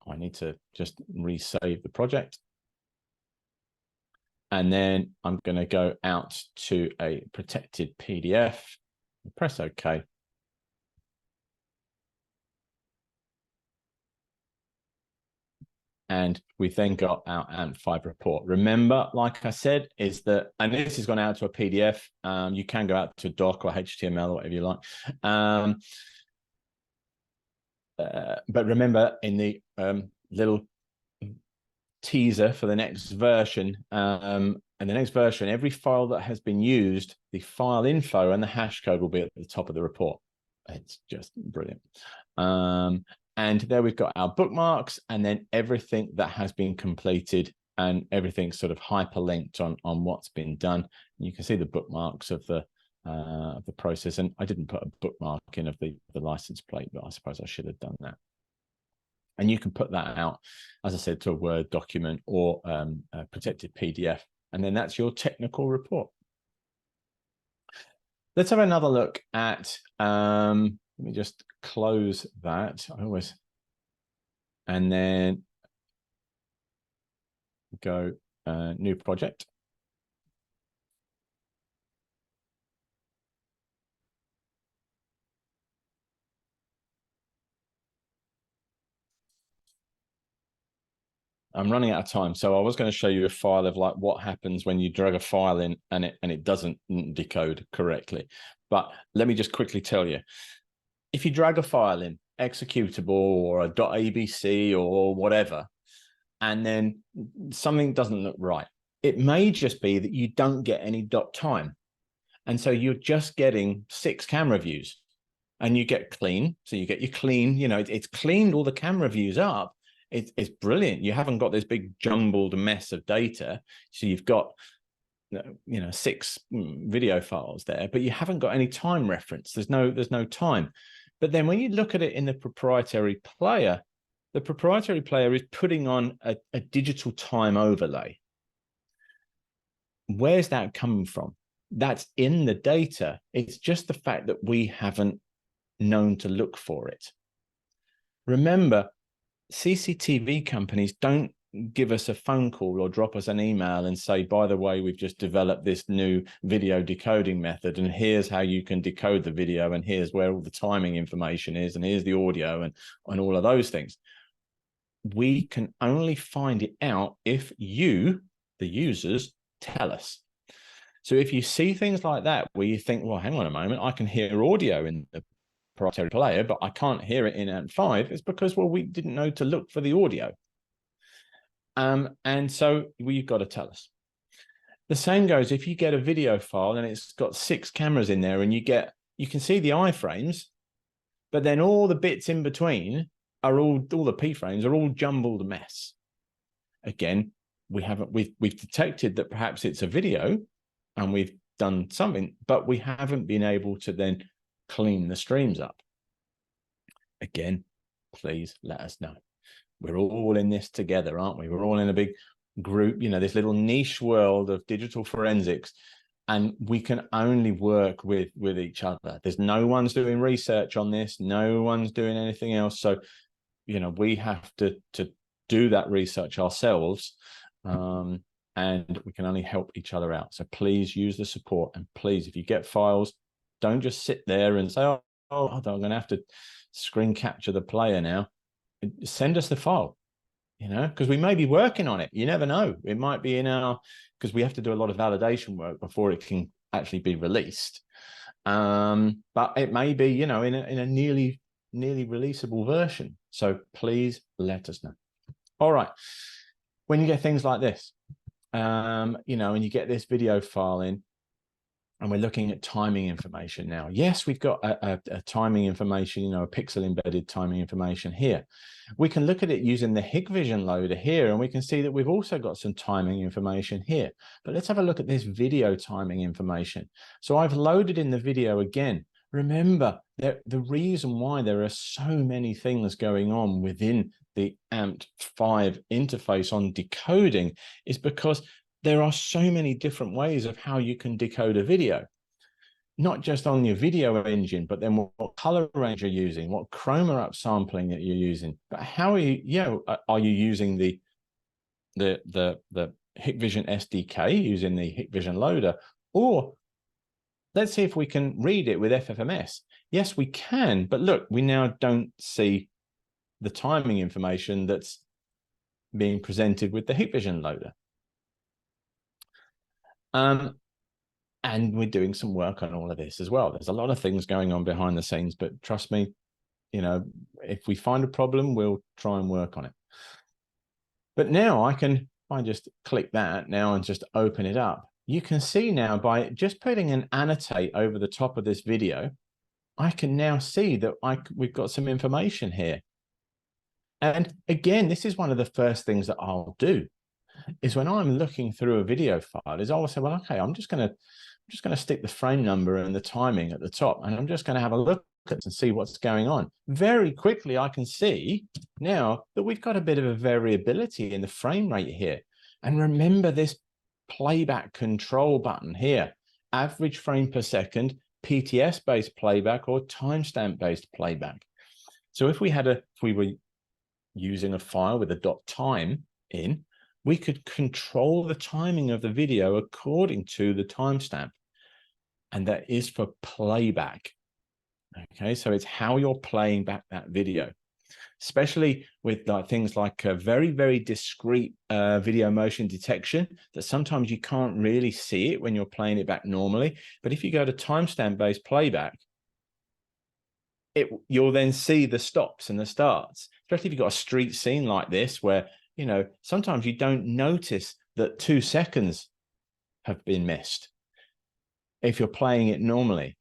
I need to just resave the project. And then I'm going to go out to a protected PDF, press OK. And we've then got our AMP5 report. Remember, like I said, is that, and this has gone out to a PDF. You can go out to doc or HTML or whatever you like. But remember, in the little teaser for the next version, and the next version, every file that has been used, the file info and the hash code will be at the top of the report. It's just brilliant. And there we've got our bookmarks, and then everything that has been completed, and everything sort of hyperlinked on what's been done. And you can see the bookmarks of the process. And I didn't put a bookmark in of the license plate, but I suppose I should have done that. And you can put that out, as I said, to a Word document or a protected PDF. And then that's your technical report. Let's have another look at, let me just close that. And then go new project. I'm running out of time, so I was going to show you a file of like what happens when you drag a file in and it doesn't decode correctly. But let me just quickly tell you, if you drag a file in, executable or a .abc or whatever, and then something doesn't look right, it may just be that you don't get any .time, and so you're just getting 6 camera views, and you get clean. So you get your clean, it's cleaned all the camera views up. it's brilliant. You haven't got this big jumbled mess of data. So you've got, 6 video files there, but you haven't got any time reference. There's no time. But then when you look at it in the proprietary player is putting on a digital time overlay. Where's that coming from? That's in the data. It's just the fact that we haven't known to look for it. Remember, CCTV companies don't give us a phone call or drop us an email and say, by the way, we've just developed this new video decoding method, and here's how you can decode the video, and here's where all the timing information is, and here's the audio, and all of those things. We can only find it out if you, the users, tell us. So if you see things like that where you think, well, hang on a moment, I can hear audio in the proprietary player, but I can't hear it in AMP5, it's because, well, we didn't know to look for the audio. And so you've got to tell us. The same goes if you get a video file and it's got 6 cameras in there, and you can see the iframes, but then all the bits in between are all the P frames are all jumbled mess. Again, we've detected that perhaps it's a video and we've done something, but we haven't been able to then clean the streams up. Again, please let us know. We're all in this together, aren't we? We're all in a big group, this little niche world of digital forensics, and we can only work with each other. There's no one's doing research on this. No one's doing anything else. So, we have to do that research ourselves, and we can only help each other out. So please use the support, and please, if you get files, don't just sit there and say, oh, I'm going to have to screen capture the player now. Send us the file, because we may be working on it. You never know. It might be because we have to do a lot of validation work before it can actually be released. But it may be, in a nearly releasable version. So please let us know. All right. When you get things like this, and you get this video file in, and we're looking at timing information now. Yes, we've got a timing information, a pixel embedded timing information here. We can look at it using the Hikvision loader here, and we can see that we've also got some timing information here. But let's have a look at this video timing information. So I've loaded in the video again. Remember, the reason why there are so many things going on within the AMP5 interface on decoding is because there are so many different ways of how you can decode a video, not just on your video engine, but then what color range you're using, what chroma upsampling that you're using. But how are you using the Hikvision SDK using the Hikvision loader? Or let's see if we can read it with FFMS. Yes, we can, but look, we now don't see the timing information that's being presented with the Hikvision loader. And we're doing some work on all of this as well. There's a lot of things going on behind the scenes, but trust me, if we find a problem, we'll try and work on it. But now I just click that now and just open it up. You can see now by just putting an annotate over the top of this video, I can now see that we've got some information here. And again, this is one of the first things that I'll do is when I'm looking through a video file is I'll say, well, okay, I'm just going to stick the frame number and the timing at the top, and I'm just going to have a look at it and see what's going on. Very quickly, I can see now that we've got a bit of a variability in the frame rate here. And remember this playback control button here, average frame per second, PTS-based playback or timestamp-based playback. So if we were using a file with a .time in, we could control the timing of the video according to the timestamp. And that is for playback. Okay, so it's how you're playing back that video, especially with things like very, very discrete video motion detection that sometimes you can't really see it when you're playing it back normally. But if you go to timestamp-based playback, you'll then see the stops and the starts, especially if you've got a street scene like this where sometimes you don't notice that 2 seconds have been missed if you're playing it normally,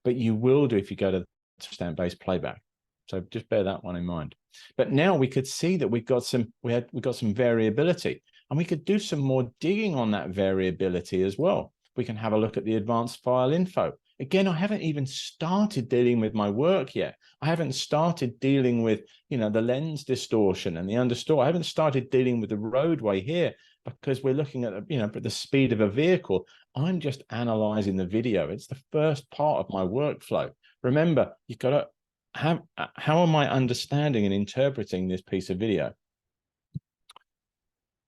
but you will do if you go to timestamp-based playback. So just bear that one in mind. But now we could see that we got some variability, and we could do some more digging on that variability as well. We can have a look at the advanced file info. Again, I haven't even started dealing with my work yet. I haven't started dealing with, the lens distortion and the understore. I haven't started dealing with the roadway here, because we're looking at, the speed of a vehicle. I'm just analyzing the video. It's the first part of my workflow. Remember, you've got to have, how am I understanding and interpreting this piece of video?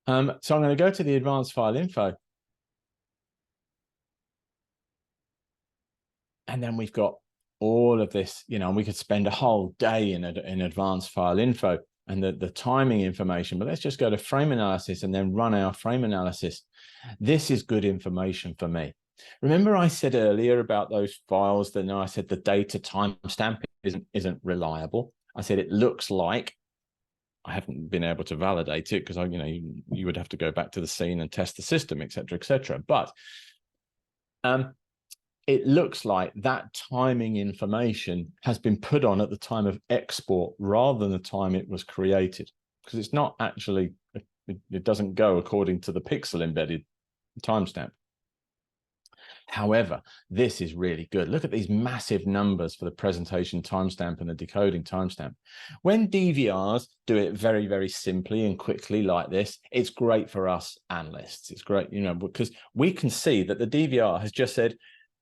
So I'm going to go to the advanced file info. And then we've got all of this, and we could spend a whole day in advanced file info and the timing information. But let's just go to frame analysis and then run our frame analysis. This is good information for me. Remember I said earlier about those files that I said the data timestamp isn't reliable. I said it looks like. I haven't been able to validate it because you would have to go back to the scene and test the system, etc., etc. But it looks like that timing information has been put on at the time of export rather than the time it was created, because it's not actually, it doesn't go according to the pixel embedded timestamp. However, this is really good. Look at these massive numbers for the presentation timestamp and the decoding timestamp. When DVRs do it very, very simply and quickly like this, it's great for us analysts. It's great, because we can see that the DVR has just said,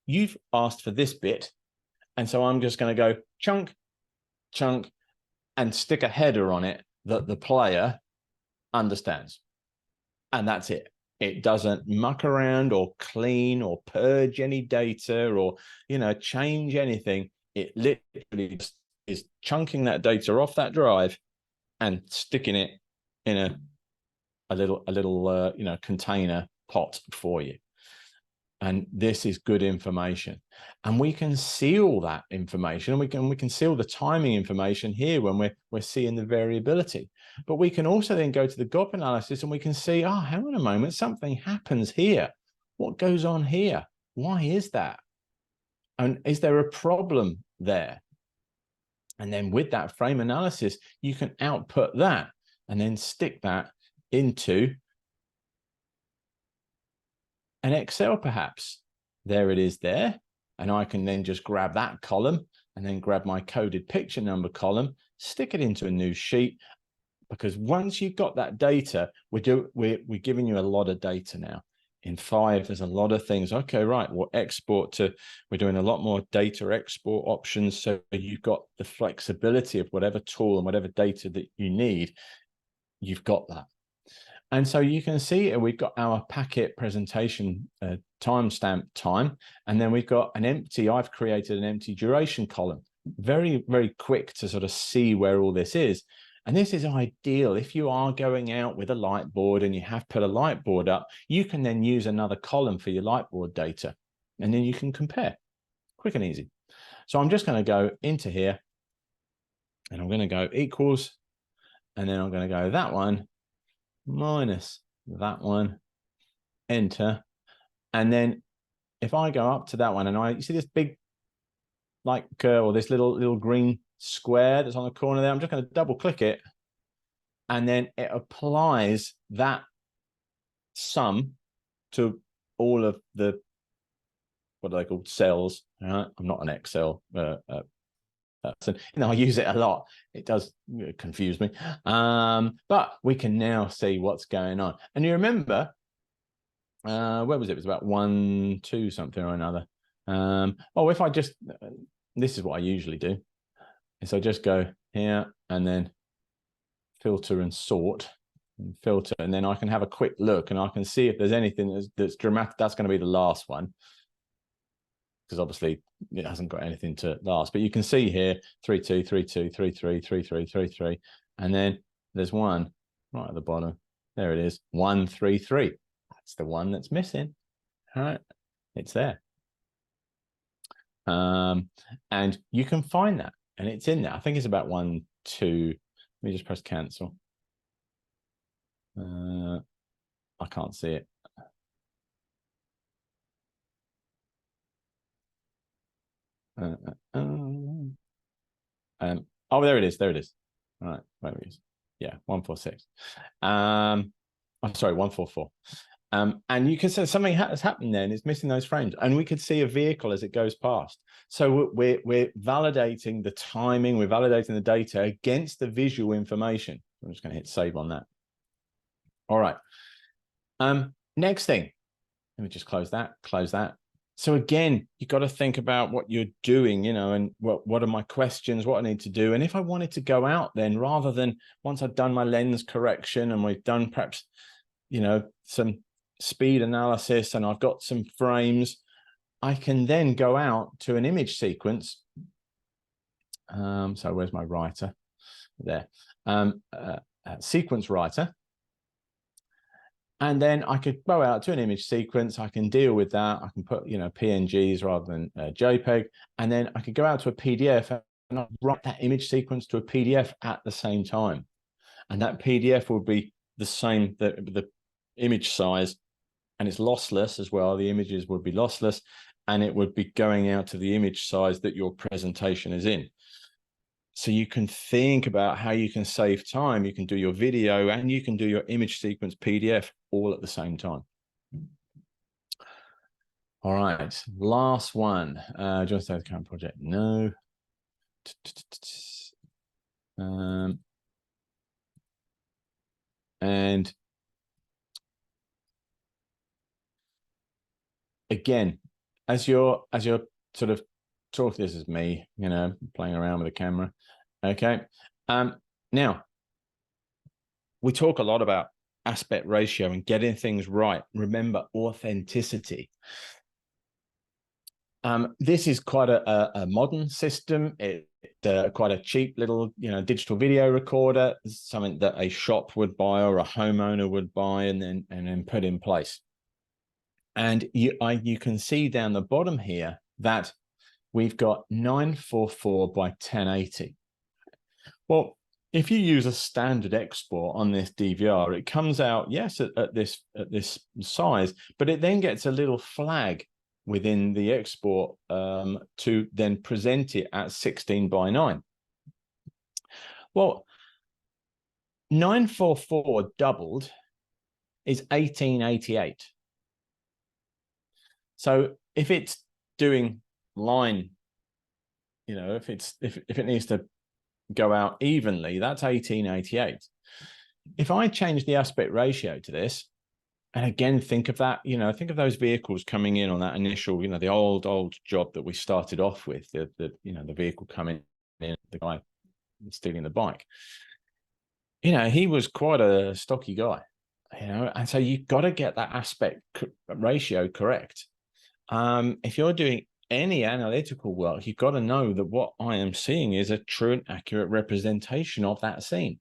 you've asked for this bit, and so I'm just going to go chunk, chunk, and stick a header on it that the player understands. And that's it. It doesn't muck around or clean or purge any data or, change anything. It literally just is chunking that data off that drive and sticking it in a little container pot for you. And this is good information. And we can see all that information, and we can see all the timing information here when we're seeing the variability. But we can also then go to the GOP analysis and we can see, hang on a moment, something happens here. What goes on here? Why is that? And is there a problem there? And then with that frame analysis, you can output that and then stick that into an Excel perhaps. There it is there. And I can then just grab that column and then grab my coded picture number column, stick it into a new sheet, because once you've got that data, we're giving you a lot of data now. In 5, there's a lot of things. Okay, right, we're doing a lot more data export options. So you've got the flexibility of whatever tool and whatever data that you need, you've got that. And so you can see we've got our packet presentation timestamp time, and then we've got I've created an empty duration column. Very, very quick to sort of see where all this is. And this is ideal if you are going out with a light board and you have put a light board up, you can then use another column for your light board data, and then you can compare. Quick and easy. So I'm just going to go into here and I'm going to go equals, and then I'm going to go that one minus that one, enter. And then if I go up to that one and you see this big or this little green square that's on the corner there, I'm just going to double click it, and then it applies that sum to all of the, what are they called, cells. I'm not an Excel person. I use it a lot. It does confuse me. But we can now see what's going on. And you remember, where was it? It was about 1, 2 something or another. If I just, this is what I usually do. is I just go here and then filter and sort and filter, and then I can have a quick look and I can see if there's anything that's dramatic. That's going to be the last one, because obviously it hasn't got anything to last. But you can see here 3 2 3 2 3 3 3 3 3 3, and then there's one right at the bottom. There it is, 1 3 3. That's the one that's missing. All right, it's there. And you can find that, and it's in there. I think it's about 1 2. Let me just press cancel. I can't see it. Oh, there it is. There it is. All right, where we use? Yeah, 146. I'm sorry, 144. And you can say something has happened then, it's missing those frames. And we could see a vehicle as it goes past. So we're validating the timing, we're validating the data against the visual information. I'm just going to hit save on that. All right. Next thing, let me just close that. So again, you've got to think about what you're doing, and what are my questions, what I need to do. And if I wanted to go out then, rather than once I've done my lens correction and we've done perhaps, some speed analysis and I've got some frames, I can then go out to an image sequence. So where's my writer? There. Sequence writer. And then I could go out to an image sequence. I can deal with that. I can put, PNGs rather than JPEG. And then I could go out to a PDF and I'll write that image sequence to a PDF at the same time. And that PDF will be the same, the image size, and it's lossless as well. The images would be lossless, and it would be going out to the image size that your presentation is in. So you can think about how you can save time. You can do your video and you can do your image sequence PDF all at the same time. All right, last one. Just the current project. No. And again, as you're sort of talking, this is me, playing around with the camera. Okay. Now, we talk a lot about aspect ratio and getting things right. Remember, authenticity. This is quite a modern system. It's quite a cheap little, digital video recorder, something that a shop would buy or a homeowner would buy and then put in place. And you can see down the bottom here that we've got 944 by 1080. Well, if you use a standard export on this DVR, it comes out, yes, at this size, but it then gets a little flag within the export to then present it at 16 by 9. Well, 944 doubled is 1888. So if it's doing line, if it needs to go out evenly, that's 1888. If I change the aspect ratio to this, and again, think of that, think of those vehicles coming in on that initial, the old job that we started off with, the vehicle coming in, the guy stealing the bike. He was quite a stocky guy, and so you've got to get that aspect ratio correct. If you're doing any analytical work, you've got to know that what I am seeing is a true and accurate representation of that scene.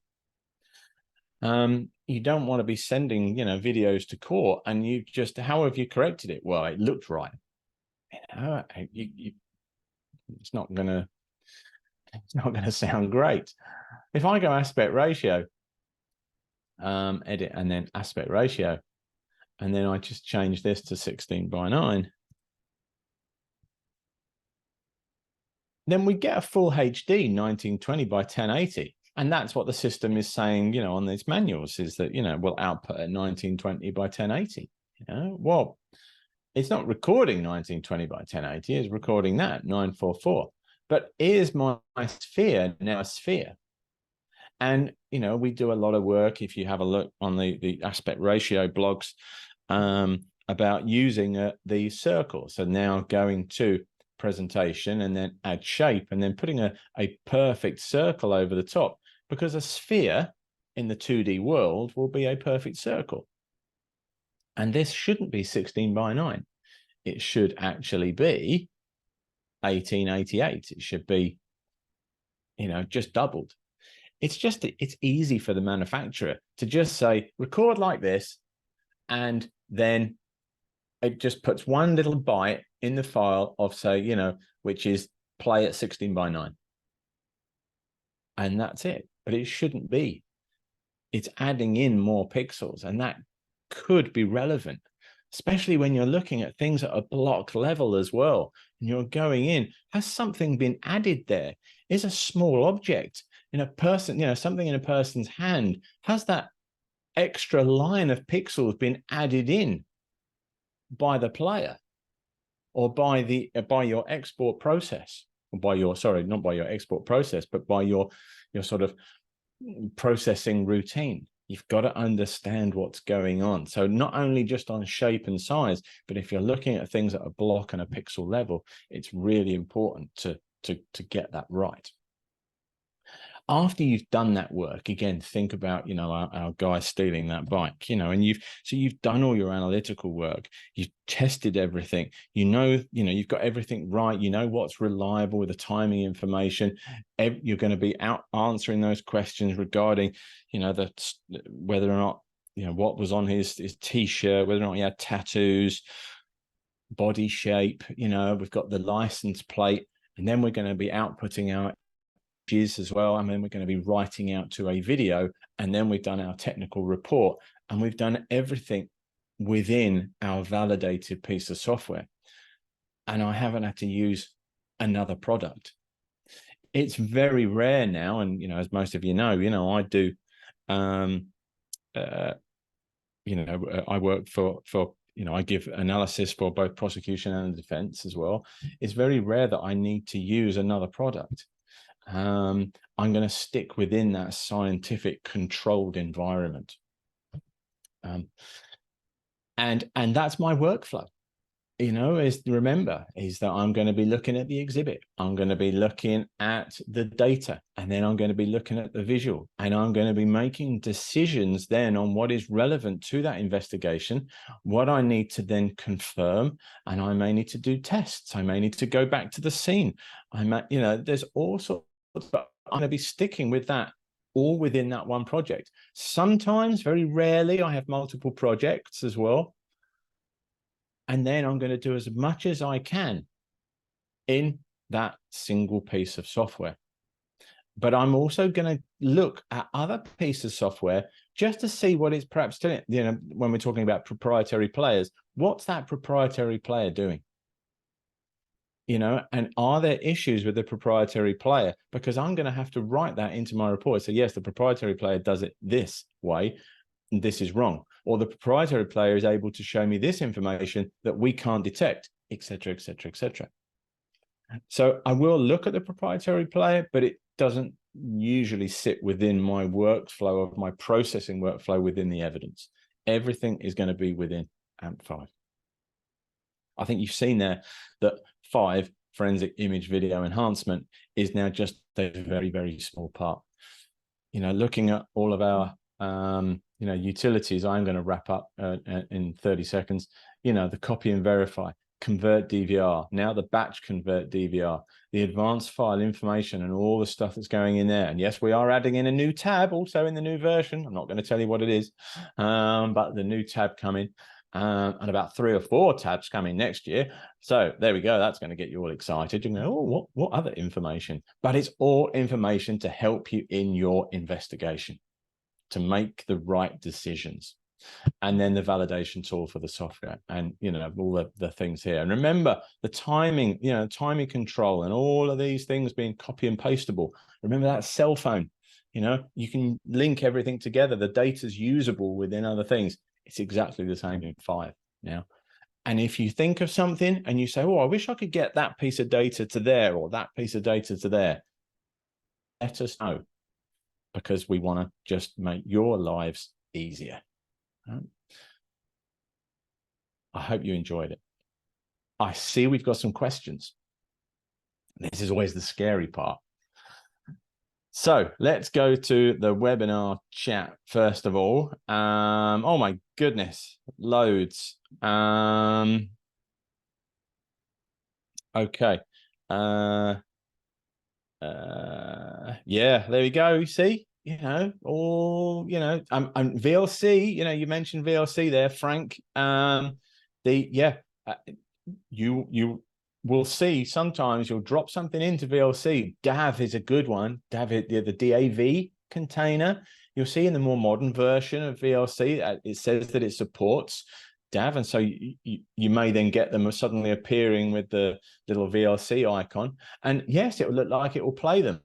You don't want to be sending, videos to court and you just, how have you corrected it? Well, it looked right. It's not gonna sound great. If I go aspect ratio, edit and then aspect ratio, and then I just change this to 16 by 9, then we get a full HD 1920 by 1080. And that's what the system is saying, on these manuals, is that, we'll output at 1920 by 1080. Well, it's not recording 1920 by 1080, it's recording that 944. But is my sphere now a sphere? And, we do a lot of work, if you have a look on the aspect ratio blogs, about using the circle. So now going to presentation and then add shape and then putting a perfect circle over the top, because a sphere in the 2D world will be a perfect circle. And this shouldn't be 16 by 9. It should actually be 1888. It should be, just doubled. It's easy for the manufacturer to just say, record like this, and then it just puts one little byte in the file of, say, which is play at 16 by 9. And that's it. But it shouldn't be. It's adding in more pixels, and that could be relevant, especially when you're looking at things at a block level as well. And you're going in, has something been added there? Is a small object, in a person, something in a person's hand, has that extra line of pixels been added in by the player or by your export process, or by your, sorry, not by your export process, but by your sort of processing routine? You've got to understand what's going on. So not only just on shape and size, but if you're looking at things at a block and a pixel level, it's really important to get that right. After you've done that work, again, think about, our guy stealing that bike, and you've done all your analytical work, you've tested everything, you've got everything right, what's reliable with the timing information. You're going to be out answering those questions regarding, whether or not, what was on his t-shirt, whether or not he had tattoos, body shape, we've got the license plate, and then we're going to be outputting our as well. And then we're going to be writing out to a video, and then we've done our technical report, and we've done everything within our validated piece of software. And I haven't had to use another product. It's very rare now. And, as most of you know, I do, I work for, I give analysis for both prosecution and defense as well. It's very rare that I need to use another product. I'm going to stick within that scientific controlled environment. And that's my workflow, is that I'm going to be looking at the exhibit. I'm going to be looking at the data, and then I'm going to be looking at the visual, and I'm going to be making decisions then on what is relevant to that investigation, what I need to then confirm, and I may need to do tests. I may need to go back to the scene. There's all sorts. But I'm going to be sticking with that all within that one project. Sometimes, very rarely, I have multiple projects as well. And then I'm going to do as much as I can in that single piece of software. But I'm also going to look at other pieces of software just to see what it's perhaps doing. When we're talking about proprietary players, what's that proprietary player doing? And are there issues with the proprietary player? Because I'm going to have to write that into my report. So yes, the proprietary player does it this way, and this is wrong. Or the proprietary player is able to show me this information that we can't detect, etc., etc., etc. So I will look at the proprietary player, but it doesn't usually sit within my workflow of my processing workflow within the evidence. Everything is going to be within AMP5. I think you've seen there that 5, forensic image video enhancement, is now just a very, very small part. Looking at all of our, utilities, I'm going to wrap up in 30 seconds. The copy and verify, convert DVR, now the batch convert DVR, the advanced file information and all the stuff that's going in there. And yes, we are adding in a new tab also in the new version. I'm not going to tell you what it is, but the new tab coming. And about 3 or 4 tabs coming next year. So there we go. That's going to get you all excited. You go, oh, what other information? But it's all information to help you in your investigation, to make the right decisions. And then the validation tool for the software, and all the things here. And remember the timing, timing control, and all of these things being copy and pastable. Remember that cell phone. You can link everything together. The data's usable within other things. It's exactly the same in 5 now. And if you think of something and you say, oh, I wish I could get that piece of data to there, or that piece of data to there, let us know, because we want to just make your lives easier. I hope you enjoyed it. I see we've got some questions. This is always the scary part. So let's go to the webinar chat first of all. Oh my goodness, loads. Okay. Yeah, there we go. You see, all, VLC, you mentioned VLC there, Frank. You will see sometimes you'll drop something into VLC. DAV is a good one. DAV, the DAV container. You'll see in the more modern version of VLC, it says that it supports DAV. And so you may then get them suddenly appearing with the little VLC icon. And yes, it will look like it will play them.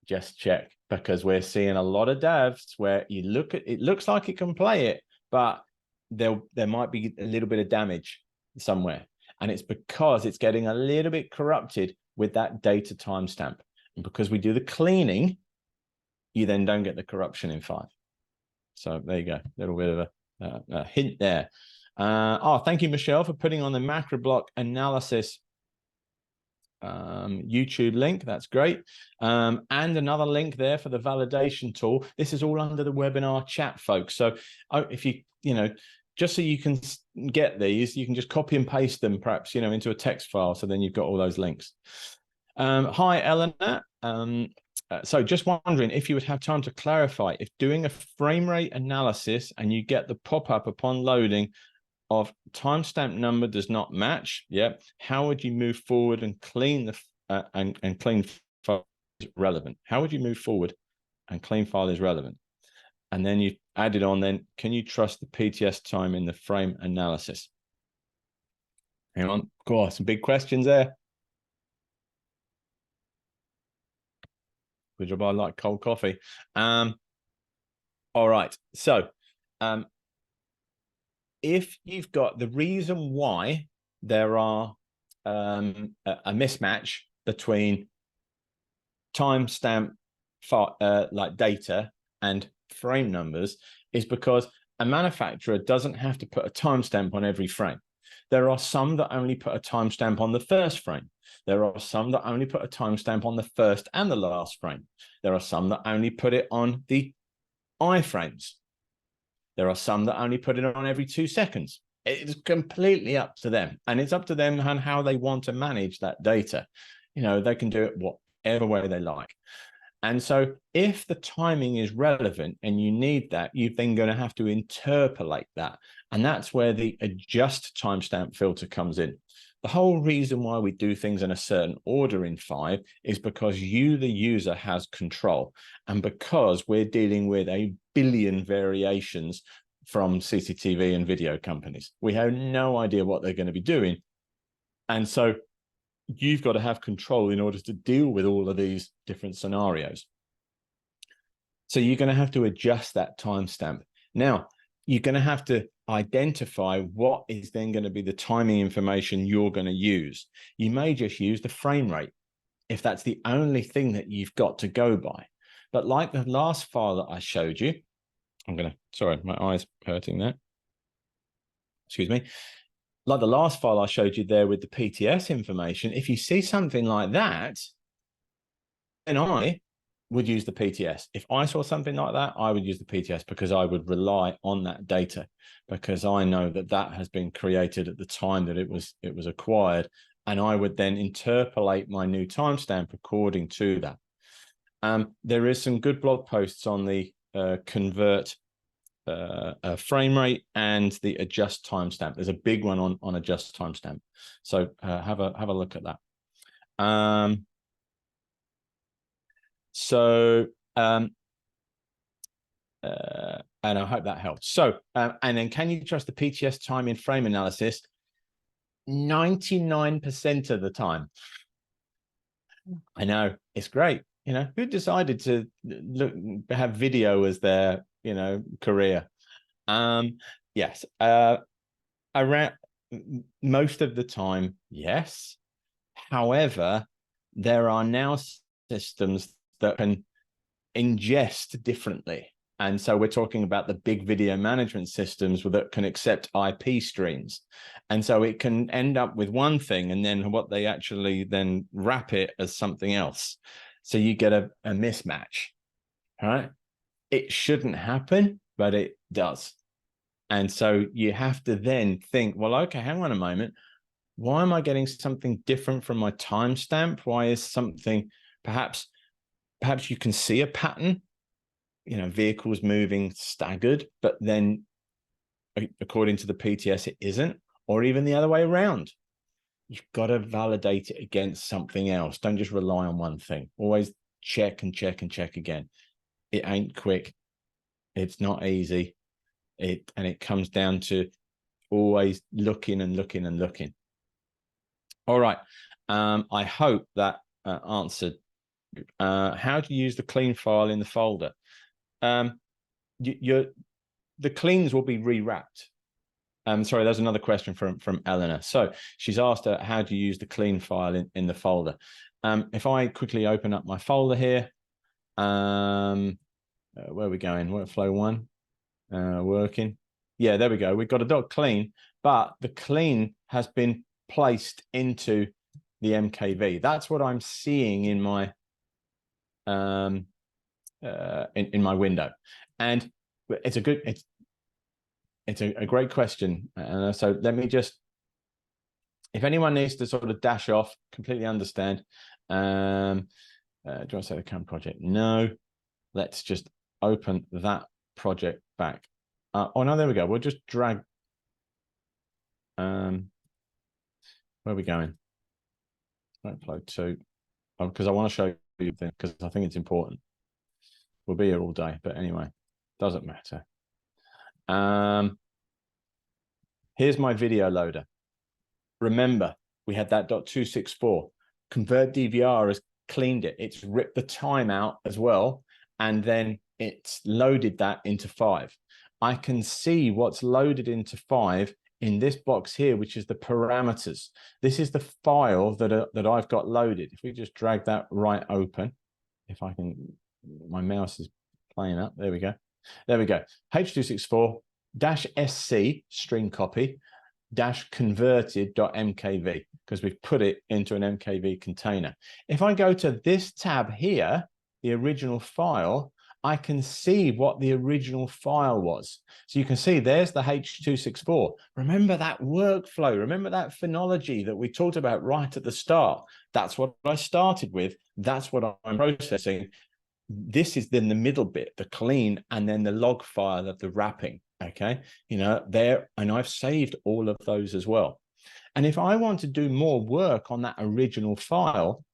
just check, because we're seeing a lot of devs where you look at it, looks like it can play it, but there might be a little bit of damage somewhere. And it's because it's getting a little bit corrupted with that data timestamp. And because we do the cleaning, you then don't get the corruption in 5. So there you go, a little bit of a hint there. Thank you, Michelle, for putting on the macro block analysis YouTube link. That's great. And another link there for the validation tool. This is all under the webinar chat, folks. So if you just so you can get these, you can just copy and paste them perhaps into a text file, so then you've got all those links. Hi Eleanor. So just wondering if you would have time to clarify, if doing a frame rate analysis and you get the pop-up upon loading of timestamp number does not match, how would you move forward and clean the and clean file is relevant? How would you move forward and clean file is relevant? And then you added on, then can you trust the PTS time in the frame analysis? Hang on, of course, some big questions there. Which I like cold coffee. All right, so if you've got the reason why there are a mismatch between timestamp like data and frame numbers is because a manufacturer doesn't have to put a timestamp on every frame. There are some that only put a timestamp on the first frame. There are some that only put a timestamp on the first and the last frame. There are some that only put it on the iframes. There are some that only put it on every 2 seconds. It's completely up to them. And it's up to them on how they want to manage that data. They can do it whatever way they like. And so if the timing is relevant and you need that, you're then going to have to interpolate that. And that's where the adjust timestamp filter comes in. The whole reason why we do things in a certain order in 5 is because you, the user, has control. And because we're dealing with a billion variations from CCTV and video companies, we have no idea what they're going to be doing. And so you've got to have control in order to deal with all of these different scenarios. So you're going to have to adjust that timestamp. Now, you're going to have to identify what is then going to be the timing information you're going to use. You may just use the frame rate if that's the only thing that you've got to go by. But like the last file that I showed you, sorry, my eye's hurting there. Excuse me. Like the last file I showed you there with the PTS information, if you see something like that, then I would use the PTS. If I saw something like that, I would use the PTS because I would rely on that data, because I know that that has been created at the time that it was acquired, and I would then interpolate my new timestamp according to that. There is some good blog posts on the convert frame rate and the adjust timestamp. There's a big one on adjust timestamp. So have a look at that. And I hope that helps. So and then can you trust the PTS time in frame analysis? 99% of the time. I know, it's great. Who decided to have video as their career? Yes, around most of the time, yes. However, there are now systems that can ingest differently. And so we're talking about the big video management systems that can accept IP streams. And so it can end up with one thing, and then what they actually then wrap it as something else. So you get a mismatch, right? It shouldn't happen, but it does. And so you have to then think, well, okay, hang on a moment. Why am I getting something different from my timestamp? Why is something, perhaps you can see a pattern, vehicles moving staggered, but then according to the PTS, it isn't, or even the other way around. You've got to validate it against something else. Don't just rely on one thing. Always check and check and check again. It ain't quick. It's not easy. And it comes down to always looking and looking and looking. All right. I hope that answered how do you use the clean file in the folder? The cleans will be rewrapped. Sorry, there's another question from Eleanor. So she's asked her, how do you use the clean file in the folder? If I quickly open up my folder here, where are we going? Workflow 1, working. Yeah, there we go. We've got a .clean, but the clean has been placed into the MKV. That's what I'm seeing in my in my window, and it's a great question. So let me just, if anyone needs to sort of dash off, completely understand. Do I say the CAM project? No. Let's just open that project back. Oh no, there we go. We'll just drag. Where are we going? Workflow 2. Because I want to show you things, because I think it's important. We'll be here all day, but anyway, doesn't matter. Here's my video loader. Remember, we had that .264. Convert DVR has cleaned it. It's ripped the time out as well, and then it's loaded that into 5. I can see what's loaded into 5 in this box here, which is the parameters. This is the file that I've got loaded. If we just drag that right open, if I can, my mouse is playing up. There we go. There we go. H.264-SC string copy -converted.mkv, because we've put it into an MKV container. If I go to this tab here, the original file, I can see what the original file was. So you can see there's the H.264. Remember that workflow, remember that phonology that we talked about right at the start. That's what I started with. That's what I'm processing. This is then the middle bit, the clean, and then the log file of the wrapping. Okay, there, and I've saved all of those as well. And if I want to do more work on that original file,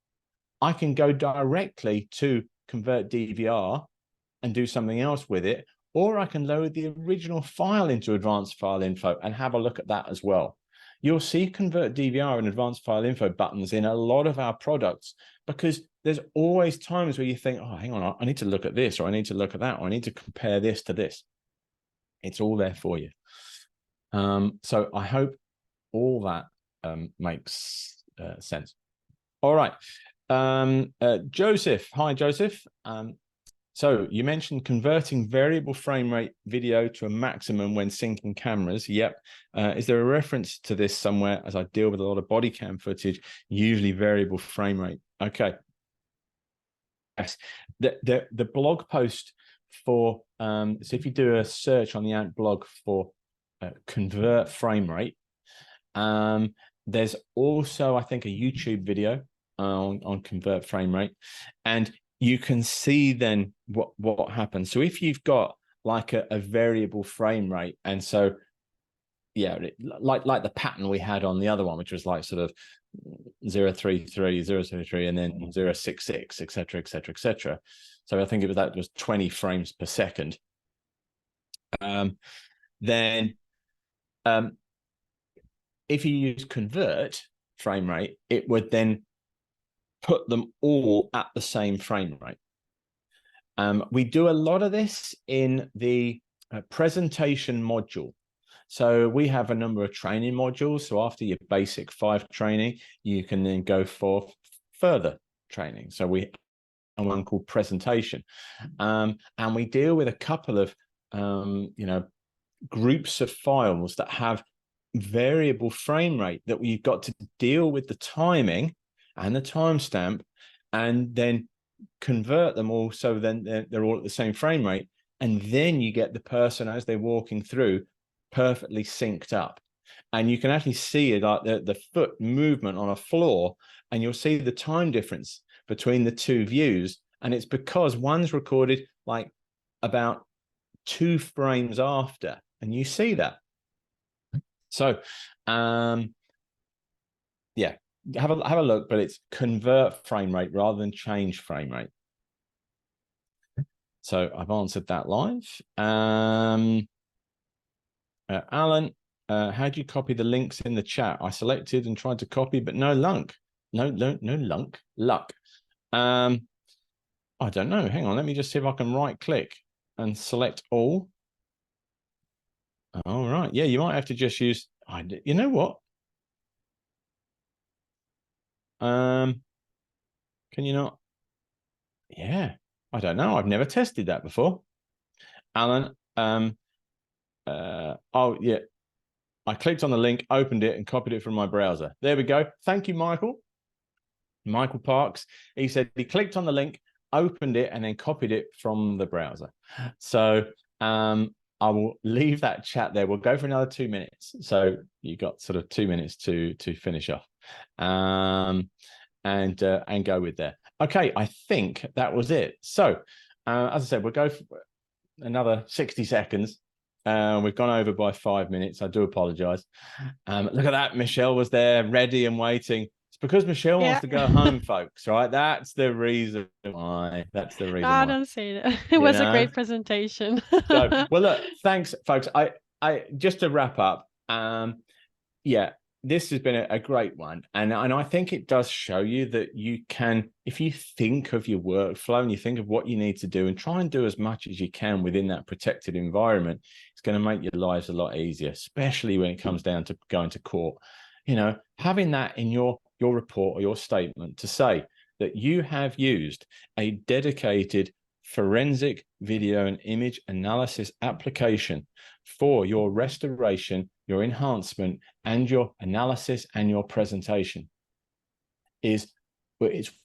I can go directly to convert DVR and do something else with it, or I can load the original file into advanced file info and have a look at that as well. You'll see convert DVR and advanced file info buttons in a lot of our products, because there's always times where you think, oh, hang on, I need to look at this, or I need to look at that, or I need to compare this to this. It's all there for you. So I hope all that makes sense. All right. Joseph. Hi, Joseph. So you mentioned converting variable frame rate video to a maximum when syncing cameras. Yep. Is there a reference to this somewhere, as I deal with a lot of body cam footage, usually variable frame rate? Okay. Yes. The blog post for, so if you do a search on the Ant blog for convert frame rate, there's also, I think, a YouTube video on convert frame rate, and you can see then what happens. So if you've got like a variable frame rate, and so yeah, like the pattern we had on the other one, which was like sort of 033, 033, and then 066, etc., etc., etc. So I think that was 20 frames per second. Then if you use convert frame rate, it would then put them all at the same frame rate. We do a lot of this in the presentation module. So we have a number of training modules. So after your basic 5 training, you can then go for further training. So we have one called presentation. And we deal with a couple of, groups of files that have variable frame rate that we've got to deal with the timing and the timestamp, and then convert them all so then they're all at the same frame rate. And then you get the person, as they're walking through, perfectly synced up. And you can actually see it, like the foot movement on a floor, and you'll see the time difference between the two views. And it's because one's recorded like about 2 frames after, and you see that. So yeah, have a look, but it's convert frame rate rather than change frame rate. So I've answered that live. Alan, how do you copy the links in the chat? I selected and tried to copy, but no luck. No luck. I don't know. Hang on. Let me just see if I can right click and select all. All right. Yeah, you might have to just use, you know what? Can you not? Yeah, I don't know. I've never tested that before. Alan, oh yeah, I clicked on the link, opened it, and copied it from my browser. There we go. Thank you, Michael. Michael Parks. He said he clicked on the link, opened it, and then copied it from the browser. So I will leave that chat there. We'll go for another 2 minutes. So you got sort of 2 minutes to finish off, and go with there. Okay, I think that was it. So as I said, we'll go for another 60 seconds. We've gone over by 5 minutes. I do apologize. Look at that. Michelle was there ready and waiting. It's because Michelle wants to go home, folks, right? That's the reason why. That's the reason why. Don't say that. It was a great presentation. So, well, look, thanks, folks. I just to wrap up, yeah, this has been a great one. And I think it does show you that you can, if you think of your workflow and you think of what you need to do and try and do as much as you can within that protected environment, it's going to make your lives a lot easier, especially when it comes down to going to court. You know, having that in your report or your statement to say that you have used a dedicated forensic video and image analysis application for your restoration, your enhancement, and your analysis and your presentation it's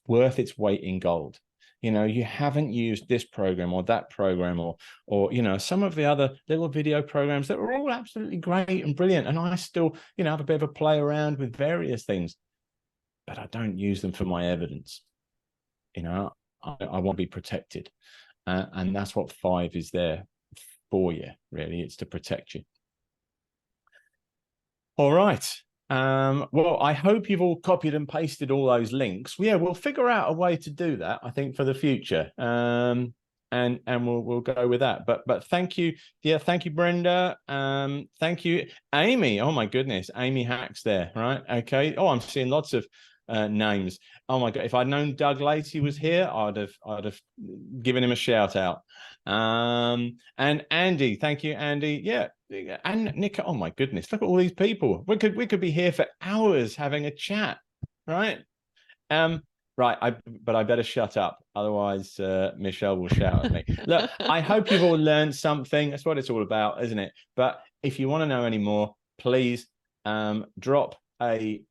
worth its weight in gold. You know, you haven't used this program or that program or you know, some of the other little video programs that are all absolutely great and brilliant. And I still, you know, have a bit of a play around with various things, but I don't use them for my evidence. You know, I want to be protected. And that's what 5 is there for you, really. It's to protect you. All right. Well, I hope you've all copied and pasted all those links. Yeah, we'll figure out a way to do that, I think, for the future. And we'll go with that. But thank you. Yeah, thank you, Brenda. Thank you, Amy. Oh my goodness, Amy Hacks there, right? Okay. Oh, I'm seeing lots of names. Oh my god, if I'd known Doug Lacey was here, I'd have given him a shout out. And Andy, thank you, Andy. Yeah, and Nick. Oh my goodness, look at all these people. We could be here for hours having a chat, right? Right, but I better shut up, otherwise Michelle will shout at me. Look, I hope you've all learned something. That's what it's all about, isn't it? But if you want to know any more, please drop a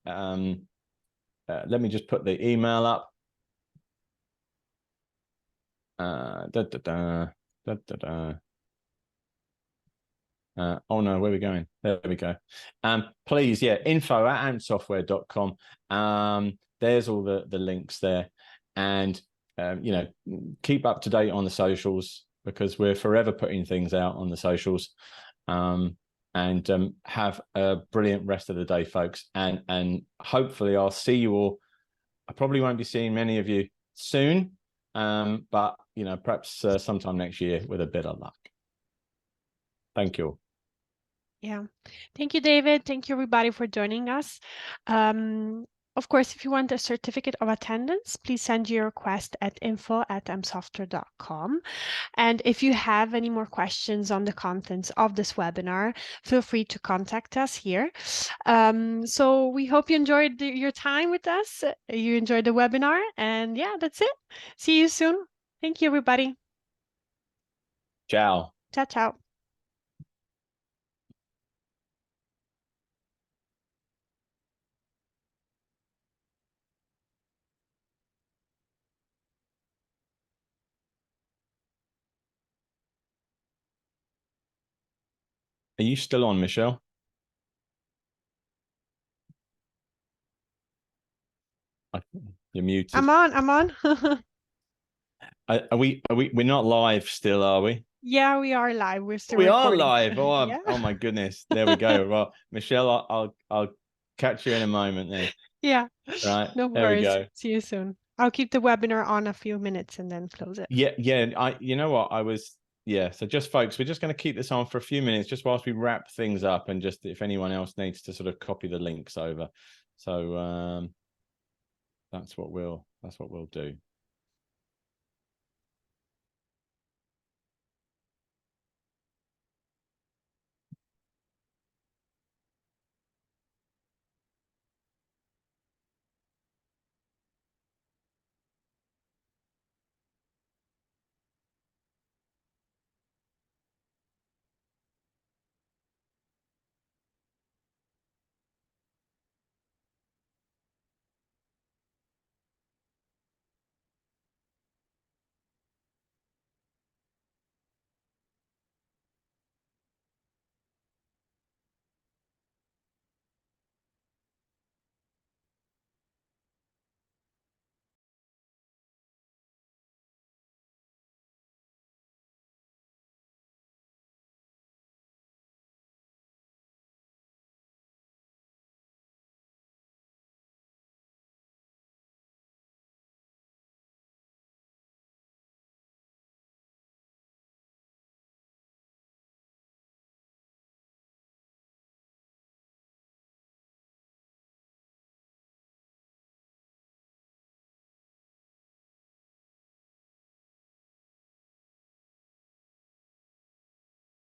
let me just put the email up. Oh no, where are we going? There we go. Please, yeah, info@antsoftware.com. There's all the links there. And you know, keep up to date on the socials because we're forever putting things out on the socials. And have a brilliant rest of the day, folks. And hopefully I'll see you all. I probably won't be seeing many of you soon, but you know, perhaps sometime next year with a bit of luck. Thank you. Yeah. Thank you, David. Thank you, everybody, for joining us. Of course, if you want a certificate of attendance, please send your request at info@msoftware.com. And if you have any more questions on the contents of this webinar, feel free to contact us here. So we hope you enjoyed your time with us. You enjoyed the webinar. And yeah, that's it. See you soon. Thank you, everybody. Ciao. Ciao, ciao. Are you still on, Michelle? You're muted. I'm on. We're not live still, are we? Yeah, we are live. We're still We are recording. live. Oh, Yeah. oh my goodness. There we go. Well, Michelle, I'll catch you in a moment then. Yeah. Right. No There we worries. go. See you soon. I'll keep the webinar on a few minutes and then close it. Yeah. You know what? So just folks, we're just going to keep this on for a few minutes just whilst we wrap things up and just if anyone else needs to sort of copy the links over. So that's what we'll do.